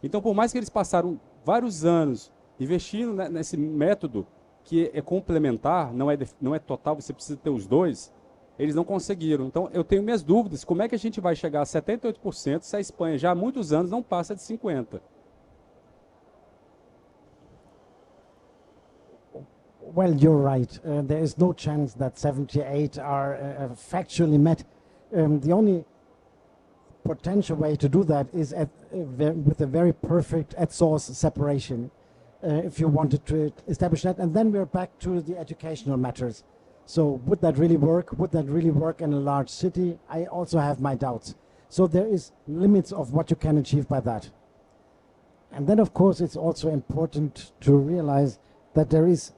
Então, por mais que eles passaram vários anos investindo nesse método, que é complementar, não é total, você precisa ter os dois, eles não conseguiram. Então, eu tenho minhas dúvidas, como é que a gente vai chegar a 78% se a Espanha já há muitos anos não passa de 50%? Well, you're right. There is no chance that 78 are factually met. The only potential way to do that is with a very perfect at-source separation, if you wanted to establish that. And then we're back to the educational matters. So would that really work? Would that really work in a large city? I also have my doubts. So there is limits of what you can achieve by that. And then, of course, it's also important to realize that there is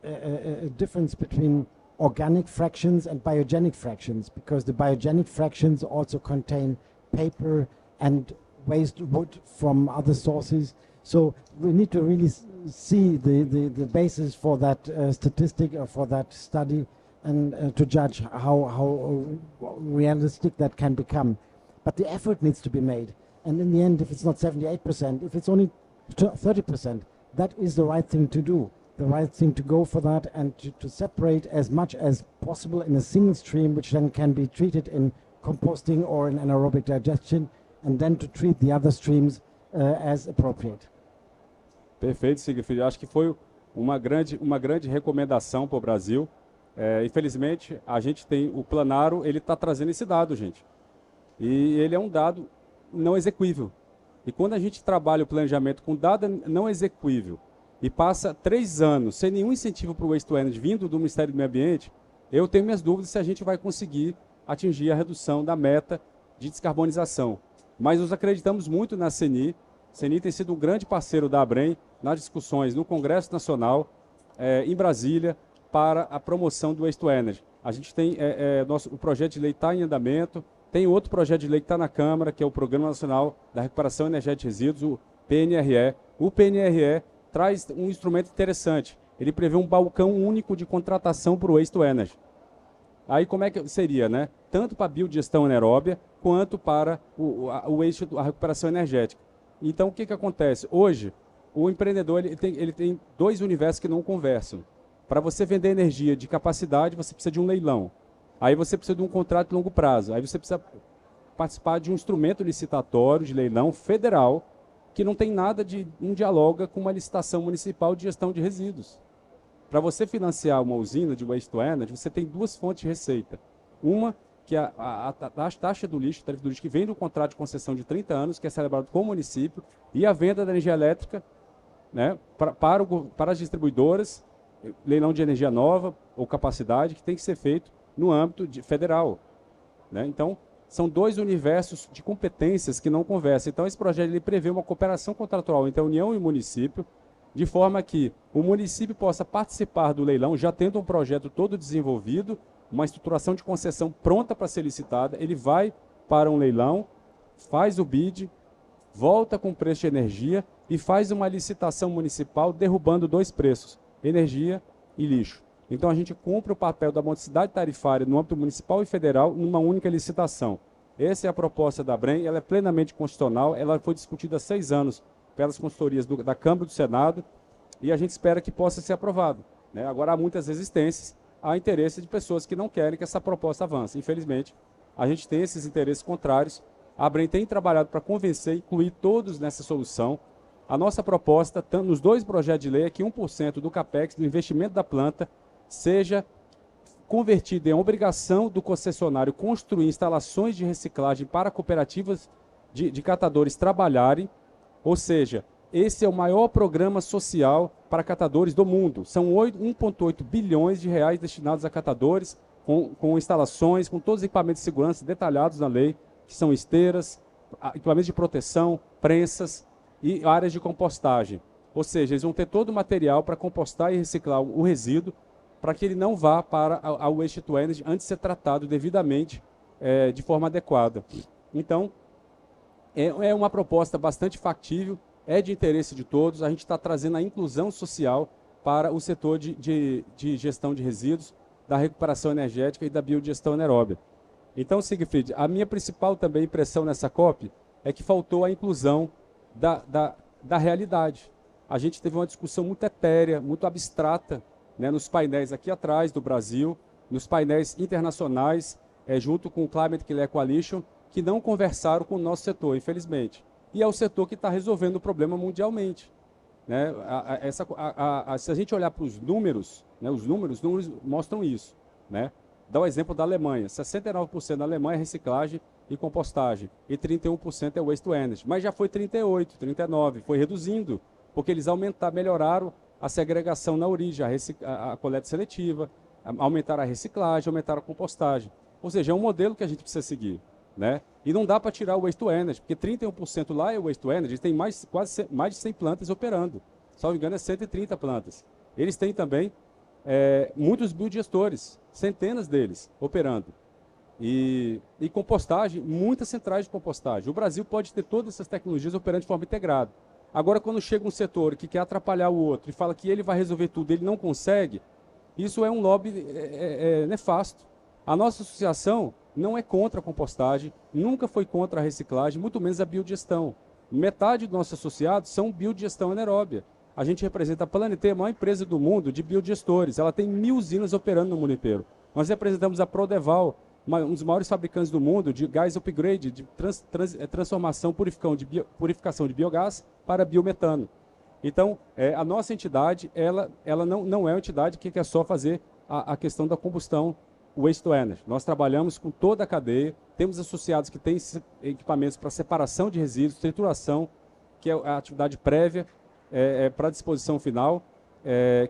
a difference between organic fractions and biogenic fractions, because the biogenic fractions also contain paper and waste wood from other sources. So we need to really see the basis for that statistic or for that study, and to judge how realistic that can become. But the effort needs to be made. And in the end, if it's not 78%, if it's only 30%, that is the right thing to do. The right thing to go for that, and to separate as much as possible in a single stream, which then can be treated in composting or in anaerobic digestion, and then to treat the other streams as appropriate. Perfeito, Siegfried. Acho que foi uma grande recomendação para o Brasil. Infelizmente, a gente tem o Planaro, ele está trazendo esse dado, gente. E ele é um dado não execuível. E quando a gente trabalha o planejamento com dado não execuível, e passa 3 anos sem nenhum incentivo para o waste to energy vindo do Ministério do Meio Ambiente, eu tenho minhas dúvidas se a gente vai conseguir atingir a redução da meta de descarbonização. Mas nós acreditamos muito na CENI. A CENI tem sido um grande parceiro da ABREM nas discussões no Congresso Nacional, em Brasília, para a promoção do waste to energy. A gente tem, o projeto de lei está em andamento, tem outro projeto de lei que está na Câmara, que é o Programa Nacional da Recuperação Energética de Resíduos, o PNRE. O PNRE traz um instrumento interessante. Ele prevê um balcão único de contratação para o waste to energy. Aí como é que seria, né? Tanto para a biodigestão anaeróbia, quanto para a recuperação energética. Então, o que acontece? Hoje, o empreendedor ele tem 2 universos que não conversam. Para você vender energia de capacidade, você precisa de um leilão. Aí você precisa de um contrato de longo prazo. Aí você precisa participar de um instrumento licitatório de leilão federal, que não tem nada não dialoga com uma licitação municipal de gestão de resíduos. Para você financiar uma usina de waste to energy, você tem 2 fontes de receita. Uma, que é a taxa do lixo, tarifa do lixo, que vem do contrato de concessão de 30 anos, que é celebrado com o município, e a venda da energia elétrica, né, para as distribuidoras, leilão de energia nova ou capacidade, que tem que ser feito no âmbito federal. Né? Então, são 2 universos de competências que não conversam. Então, esse projeto ele prevê uma cooperação contratual entre a União e o município, de forma que o município possa participar do leilão, já tendo um projeto todo desenvolvido, uma estruturação de concessão pronta para ser licitada. Ele vai para um leilão, faz o bid, volta com o preço de energia e faz uma licitação municipal derrubando 2 preços, energia e lixo. Então, a gente cumpre o papel da modicidade tarifária no âmbito municipal e federal numa única licitação. Essa é a proposta da ABREM, ela é plenamente constitucional, ela foi discutida há 6 anos pelas consultorias da Câmara e do Senado, e a gente espera que possa ser aprovado. Né? Agora, há muitas resistências, há interesse de pessoas que não querem que essa proposta avance. Infelizmente, a gente tem esses interesses contrários. A ABREM tem trabalhado para convencer e incluir todos nessa solução. A nossa proposta, nos 2 projetos de lei, é que 1% do CAPEX, do investimento da planta, seja convertido em obrigação do concessionário construir instalações de reciclagem para cooperativas de catadores trabalharem, ou seja, esse é o maior programa social para catadores do mundo. São 1,8 bilhões de reais destinados a catadores, com instalações, com todos os equipamentos de segurança detalhados na lei, que são esteiras, equipamentos de proteção, prensas e áreas de compostagem. Ou seja, eles vão ter todo o material para compostar e reciclar o resíduo para que ele não vá para a waste to energy antes de ser tratado devidamente de forma adequada. Então, é uma proposta bastante factível, é de interesse de todos. A gente está trazendo a inclusão social para o setor de gestão de resíduos, da recuperação energética e da biodigestão anaeróbia. Então, Siegfried, a minha principal também impressão nessa COP é que faltou a inclusão da realidade. A gente teve uma discussão muito etérea, muito abstrata, né, nos painéis aqui atrás do Brasil, nos painéis internacionais, junto com o Climate Killer Coalition, que não conversaram com o nosso setor, infelizmente. E é o setor que está resolvendo o problema mundialmente. Né? Se a gente olhar para os números, né, os números mostram isso. Né? Dá o exemplo da Alemanha. 69% da Alemanha é reciclagem e compostagem, e 31% é waste to energy. Mas já foi 38%, 39%, foi reduzindo, porque eles melhoraram a segregação na origem, a coleta seletiva, aumentaram a reciclagem, aumentaram a compostagem. Ou seja, é um modelo que a gente precisa seguir. Né? E não dá para tirar o waste to energy, porque 31% lá é o waste to energy, tem quase mais de 100 plantas operando. Se não me engano, é 130 plantas. Eles têm também muitos biodigestores, centenas deles operando. E compostagem, muitas centrais de compostagem. O Brasil pode ter todas essas tecnologias operando de forma integrada. Agora, quando chega um setor que quer atrapalhar o outro e fala que ele vai resolver tudo, ele não consegue, isso é um lobby nefasto. A nossa associação não é contra a compostagem, nunca foi contra a reciclagem, muito menos a biodigestão. Metade dos nossos associados são biodigestão anaeróbia. A gente representa a Planetê, a maior empresa do mundo de biodigestores. Ela tem 1.000 usinas operando no mundo inteiro. Nós representamos a Prodeval, um dos maiores fabricantes do mundo de gás upgrade, de transformação, purificação de biogás para biometano. Então, a nossa entidade, ela não é uma entidade que quer só fazer a questão da combustão waste to energy. Nós trabalhamos com toda a cadeia, temos associados que têm equipamentos para separação de resíduos, trituração, que é a atividade prévia para a disposição final,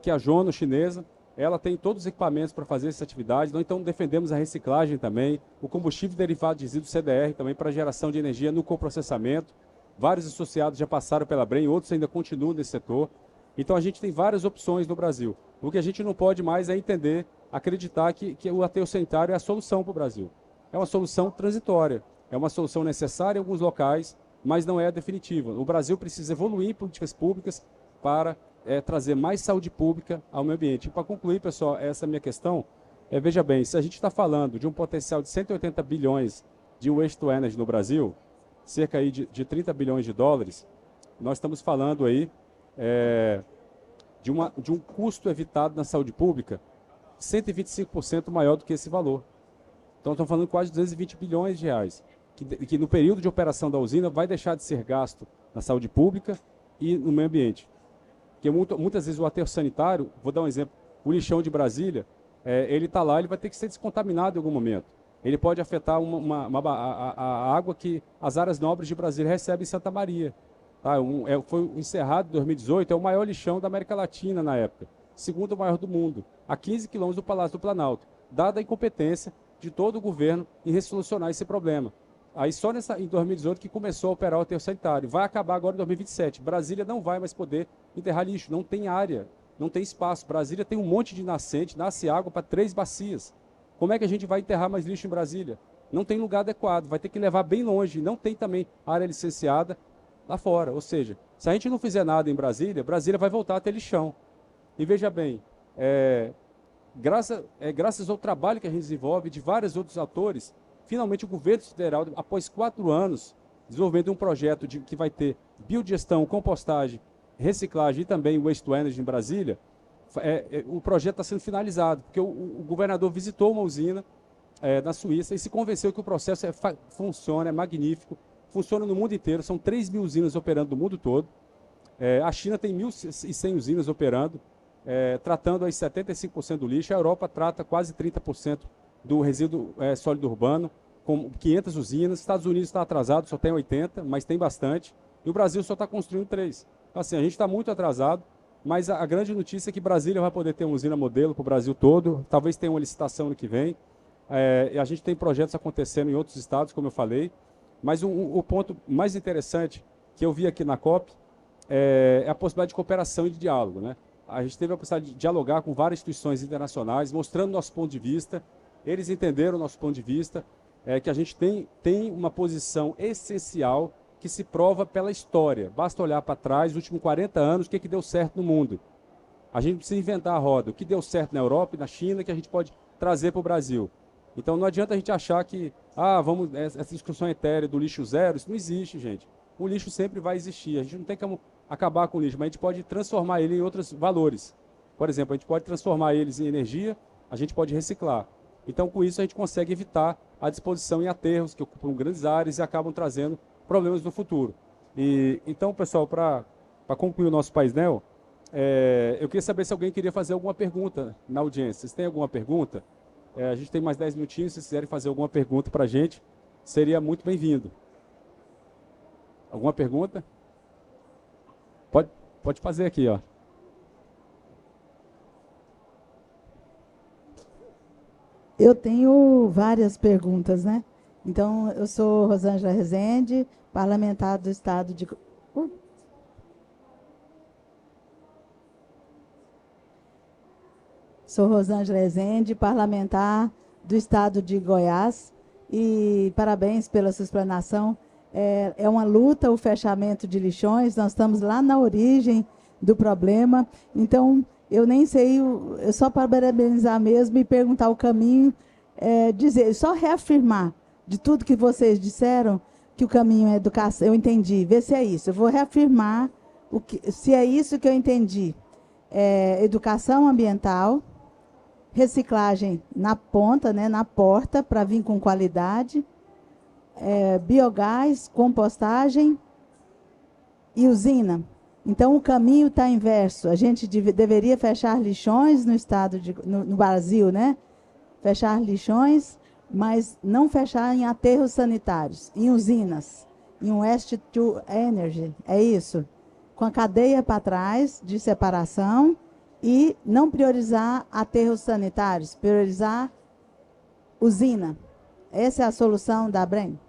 que é a Jono chinesa, ela tem todos os equipamentos para fazer essa atividade. Nós, então, defendemos a reciclagem também, o combustível derivado de resíduos CDR também para geração de energia no coprocessamento. Vários associados já passaram pela Brem, outros ainda continuam nesse setor. Então, a gente tem várias opções no Brasil. O que a gente não pode mais é acreditar que o aterro sanitário é a solução para o Brasil. É uma solução transitória, é uma solução necessária em alguns locais, mas não é a definitiva. O Brasil precisa evoluir em políticas públicas para trazer mais saúde pública ao meio ambiente. E para concluir, pessoal, essa minha questão, veja bem, se a gente está falando de um potencial de 180 bilhões de waste to energy no Brasil, cerca aí de 30 bilhões de dólares, nós estamos falando aí de um custo evitado na saúde pública 125% maior do que esse valor. Então, estamos falando de quase 220 bilhões de reais, que no período de operação da usina vai deixar de ser gasto na saúde pública e no meio ambiente. Porque muitas vezes o aterro sanitário, vou dar um exemplo, o lixão de Brasília, ele está lá, ele vai ter que ser descontaminado em algum momento. Ele pode afetar a água que as áreas nobres de Brasília recebem em Santa Maria. Tá? Foi encerrado em 2018, é o maior lixão da América Latina na época, segundo maior do mundo, a 15 quilômetros do Palácio do Planalto, dada a incompetência de todo o governo em resolucionar esse problema. Aí só em 2018 que começou a operar o aterro sanitário. Vai acabar agora em 2027. Brasília não vai mais poder enterrar lixo, não tem área, não tem espaço. Brasília tem um monte de nascente, nasce água para 3 bacias. Como é que a gente vai enterrar mais lixo em Brasília? Não tem lugar adequado, vai ter que levar bem longe. Não tem também área licenciada lá fora. Ou seja, se a gente não fizer nada em Brasília, Brasília vai voltar a ter lixão. E veja bem, graças ao trabalho que a gente desenvolve de vários outros atores, finalmente o governo federal, após 4 anos, desenvolvendo um projeto que vai ter biodigestão, compostagem, reciclagem e também waste to energy em Brasília, o projeto está sendo finalizado, porque o governador visitou uma usina na Suíça e se convenceu que o processo funciona, é magnífico, funciona no mundo inteiro, são 3.000 usinas operando no mundo todo. A China tem 1.100 usinas operando, tratando aí 75% do lixo. A Europa trata quase 30% do resíduo sólido urbano, com 500 usinas. Estados Unidos está atrasado, só tem 80, mas tem bastante. E o Brasil só está construindo 3. Então, assim, a gente está muito atrasado, mas a grande notícia é que Brasília vai poder ter uma usina modelo para o Brasil todo. Talvez tenha uma licitação no que vem. E a gente tem projetos acontecendo em outros estados, como eu falei. Mas o ponto mais interessante que eu vi aqui na COP é a possibilidade de cooperação e de diálogo, né? A gente teve a possibilidade de dialogar com várias instituições internacionais, mostrando nosso ponto de vista. Eles entenderam o nosso ponto de vista, que a gente tem uma posição essencial que se prova pela história. Basta olhar para trás, nos últimos 40 anos, o que deu certo no mundo. A gente precisa inventar a roda. O que deu certo na Europa e na China, que a gente pode trazer para o Brasil. Então não adianta a gente achar que, essa discussão etérea do lixo zero, isso não existe, gente. O lixo sempre vai existir. A gente não tem como acabar com o lixo, mas a gente pode transformar ele em outros valores. Por exemplo, a gente pode transformar eles em energia, a gente pode reciclar. Então, com isso, a gente consegue evitar a disposição em aterros que ocupam grandes áreas e acabam trazendo problemas no futuro. Então, pessoal, para concluir o nosso painel, eu queria saber se alguém queria fazer alguma pergunta na audiência. Vocês têm alguma pergunta? A gente tem mais 10 minutinhos, se vocês quiserem fazer alguma pergunta para a gente, seria muito bem-vindo. Alguma pergunta? Pode fazer aqui, ó. Eu tenho várias perguntas, né? Então, eu sou Rosângela Rezende, parlamentar do Estado de... Sou Rosângela Rezende, parlamentar do Estado de Goiás, e parabéns pela sua explanação. É uma luta o fechamento de lixões, nós estamos lá na origem do problema, então eu nem sei, só para parabenizar mesmo e perguntar o caminho, só reafirmar de tudo que vocês disseram, que o caminho é educação, eu entendi, vê se é isso, eu vou reafirmar se é isso que eu entendi, educação ambiental, reciclagem na ponta, né, na porta, para vir com qualidade, biogás, compostagem e usina. Então, o caminho está inverso. A gente deveria fechar lixões no Brasil, né? Fechar lixões, mas não fechar em aterros sanitários, em usinas, em waste to energy, é isso? Com a cadeia para trás de separação e não priorizar aterros sanitários, priorizar usina. Essa é a solução da ABREM?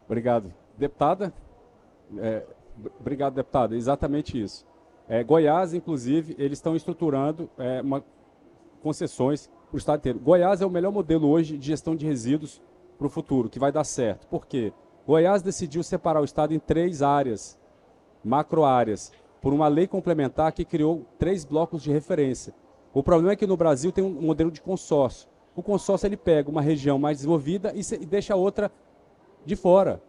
Obrigado. Deputada? Obrigado, deputada. Exatamente isso. Goiás, inclusive, eles estão estruturando concessões para o estado inteiro. Goiás é o melhor modelo hoje de gestão de resíduos para o futuro, que vai dar certo. Por quê? Goiás decidiu separar o estado em 3 áreas, macro-áreas, por uma lei complementar que criou 3 blocos de referência. O problema é que no Brasil tem um modelo de consórcio. O consórcio ele pega uma região mais desenvolvida e deixa a outra de fora,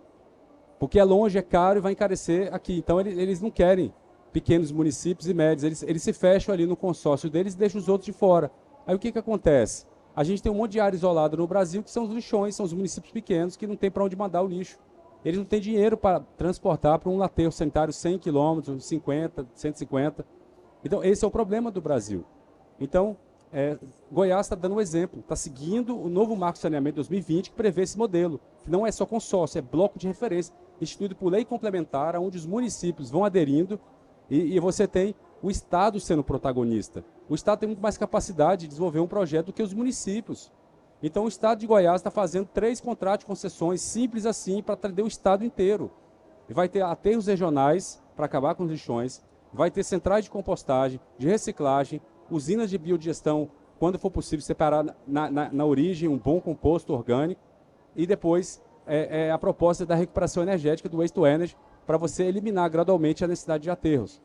porque é longe, é caro e vai encarecer aqui. Então eles não querem pequenos municípios e médios, eles se fecham ali no consórcio deles e deixam os outros de fora. Aí o que acontece? A gente tem um monte de área isolada no Brasil que são os lixões, são os municípios pequenos que não tem para onde mandar o lixo. Eles não têm dinheiro para transportar para um aterro sanitário 100 quilômetros, 50, 150. Então esse é o problema do Brasil. Então Goiás está dando um exemplo, está seguindo o novo Marco de Saneamento 2020, que prevê esse modelo, que não é só consórcio, é bloco de referência, instituído por lei complementar, onde os municípios vão aderindo e você tem o Estado sendo protagonista. O Estado tem muito mais capacidade de desenvolver um projeto do que os municípios. Então o Estado de Goiás está fazendo 3 contratos de concessões, simples assim, para atender o Estado inteiro. E vai ter aterros regionais para acabar com os lixões, vai ter centrais de compostagem, de reciclagem, usinas de biodigestão, quando for possível separar na origem um bom composto orgânico, e depois a proposta da recuperação energética do waste to energy, para você eliminar gradualmente a necessidade de aterros.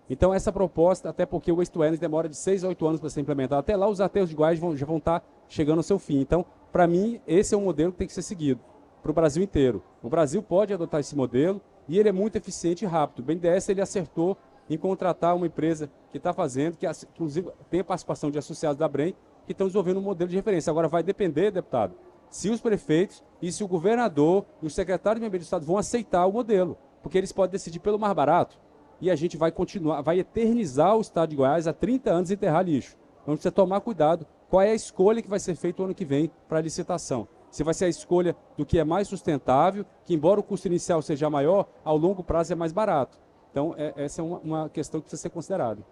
Então essa proposta, até porque o waste to energy demora de 6 a 8 anos para ser implementado, até lá os aterros de Goiás já vão estar chegando ao seu fim. Então, para mim, esse é um modelo que tem que ser seguido para o Brasil inteiro. O Brasil pode adotar esse modelo e ele é muito eficiente e rápido. O BNDES ele acertou em contratar uma empresa que está fazendo, que inclusive tem a participação de associados da ABREM, que estão desenvolvendo um modelo de referência. Agora vai depender, deputado, se os prefeitos e se o governador e o secretário de Meio Ambiente do Estado vão aceitar o modelo, porque eles podem decidir pelo mais barato e a gente vai continuar, vai eternizar o Estado de Goiás há 30 anos e enterrar lixo. Então a gente precisa tomar cuidado qual é a escolha que vai ser feita o ano que vem para a licitação. Se vai ser a escolha do que é mais sustentável, que embora o custo inicial seja maior, ao longo prazo é mais barato. Então, essa é uma questão que precisa ser considerada.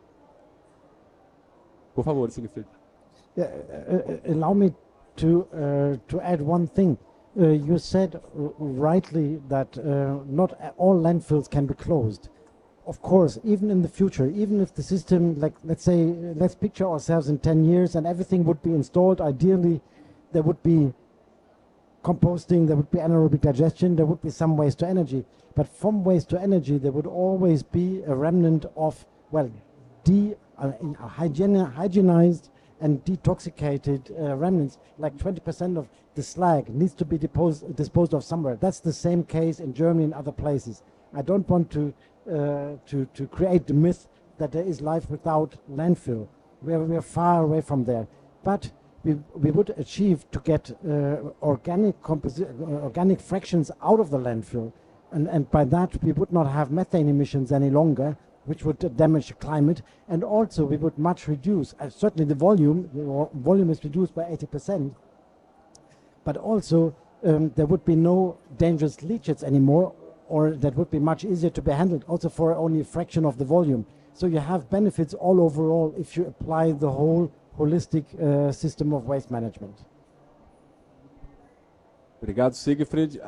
Por favor, Sigfried. Allow me to add one thing. You said rightly that not all landfills can be closed. Of course, even in the future, even if the system, like let's picture ourselves in 10 years and everything would be installed, ideally there would be composting, there would be anaerobic digestion, there would be some waste to energy. But from waste to energy, there would always be a remnant of, well, hygienized and detoxicated remnants. Like 20% of the slag needs to be disposed of somewhere. That's the same case in Germany and other places. I don't want to create the myth that there is life without landfill. We are far away from there. But we would achieve to get organic fractions out of the landfill, and by that we would not have methane emissions any longer, which would damage the climate, and also we would much reduce, certainly the volume is reduced by 80%, but also there would be no dangerous leachates anymore, or that would be much easier to be handled, also for only a fraction of the volume. So you have benefits all overall if you apply the whole holistic system of waste management. Obrigado, Siegfried.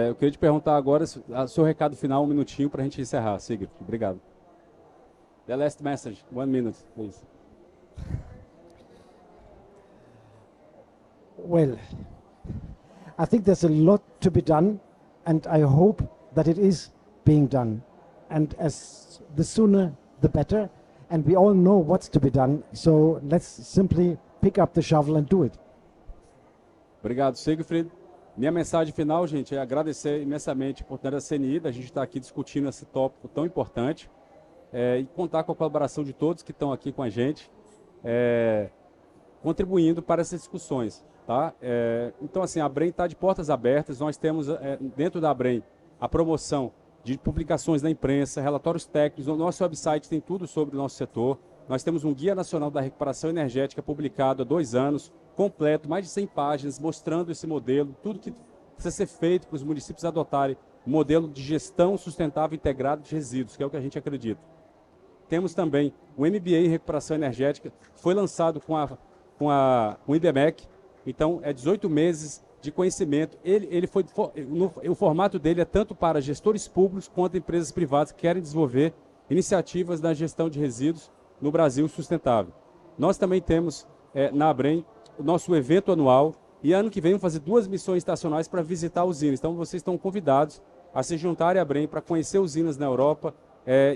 Eu queria te perguntar agora o seu recado final, um minutinho para a gente encerrar, Siegfried. Obrigado. The last message, 1 minute, please. Well, I think there's a lot to be done, and I hope that it is being done. And as the sooner, the better. And we all know what's to be done, so let's simply pick up the shovel and do it. Obrigado, Siegfried. Minha mensagem final, gente, é agradecer imensamente a oportunidade da CNI, da gente estar aqui discutindo esse tópico tão importante, e contar com a colaboração de todos que estão aqui com a gente, contribuindo para essas discussões. Tá? Então, assim, a ABREM está de portas abertas. Nós temos dentro da ABREM a promoção de publicações na imprensa, relatórios técnicos. No nosso website tem tudo sobre o nosso setor. Nós temos um Guia Nacional da Recuperação Energética publicado há 2 anos, completo, mais de 100 páginas, mostrando esse modelo, tudo que precisa ser feito para os municípios adotarem um modelo de gestão sustentável integrado de resíduos, que é o que a gente acredita. Temos também o MBA em Recuperação Energética, foi lançado com o IBMEC, então é 18 meses de conhecimento. O formato dele é tanto para gestores públicos quanto empresas privadas que querem desenvolver iniciativas na gestão de resíduos no Brasil sustentável. Nós também temos na ABREM o nosso evento anual, e ano que vem vamos fazer 2 missões estacionais para visitar usinas. Então vocês estão convidados a se juntarem à ABREM para conhecer usinas na Europa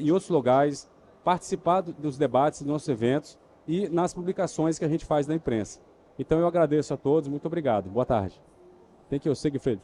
e outros lugares, participar dos debates dos nossos eventos e nas publicações que a gente faz na imprensa. Então eu agradeço a todos, muito obrigado. Boa tarde. Thank you, Siegfried.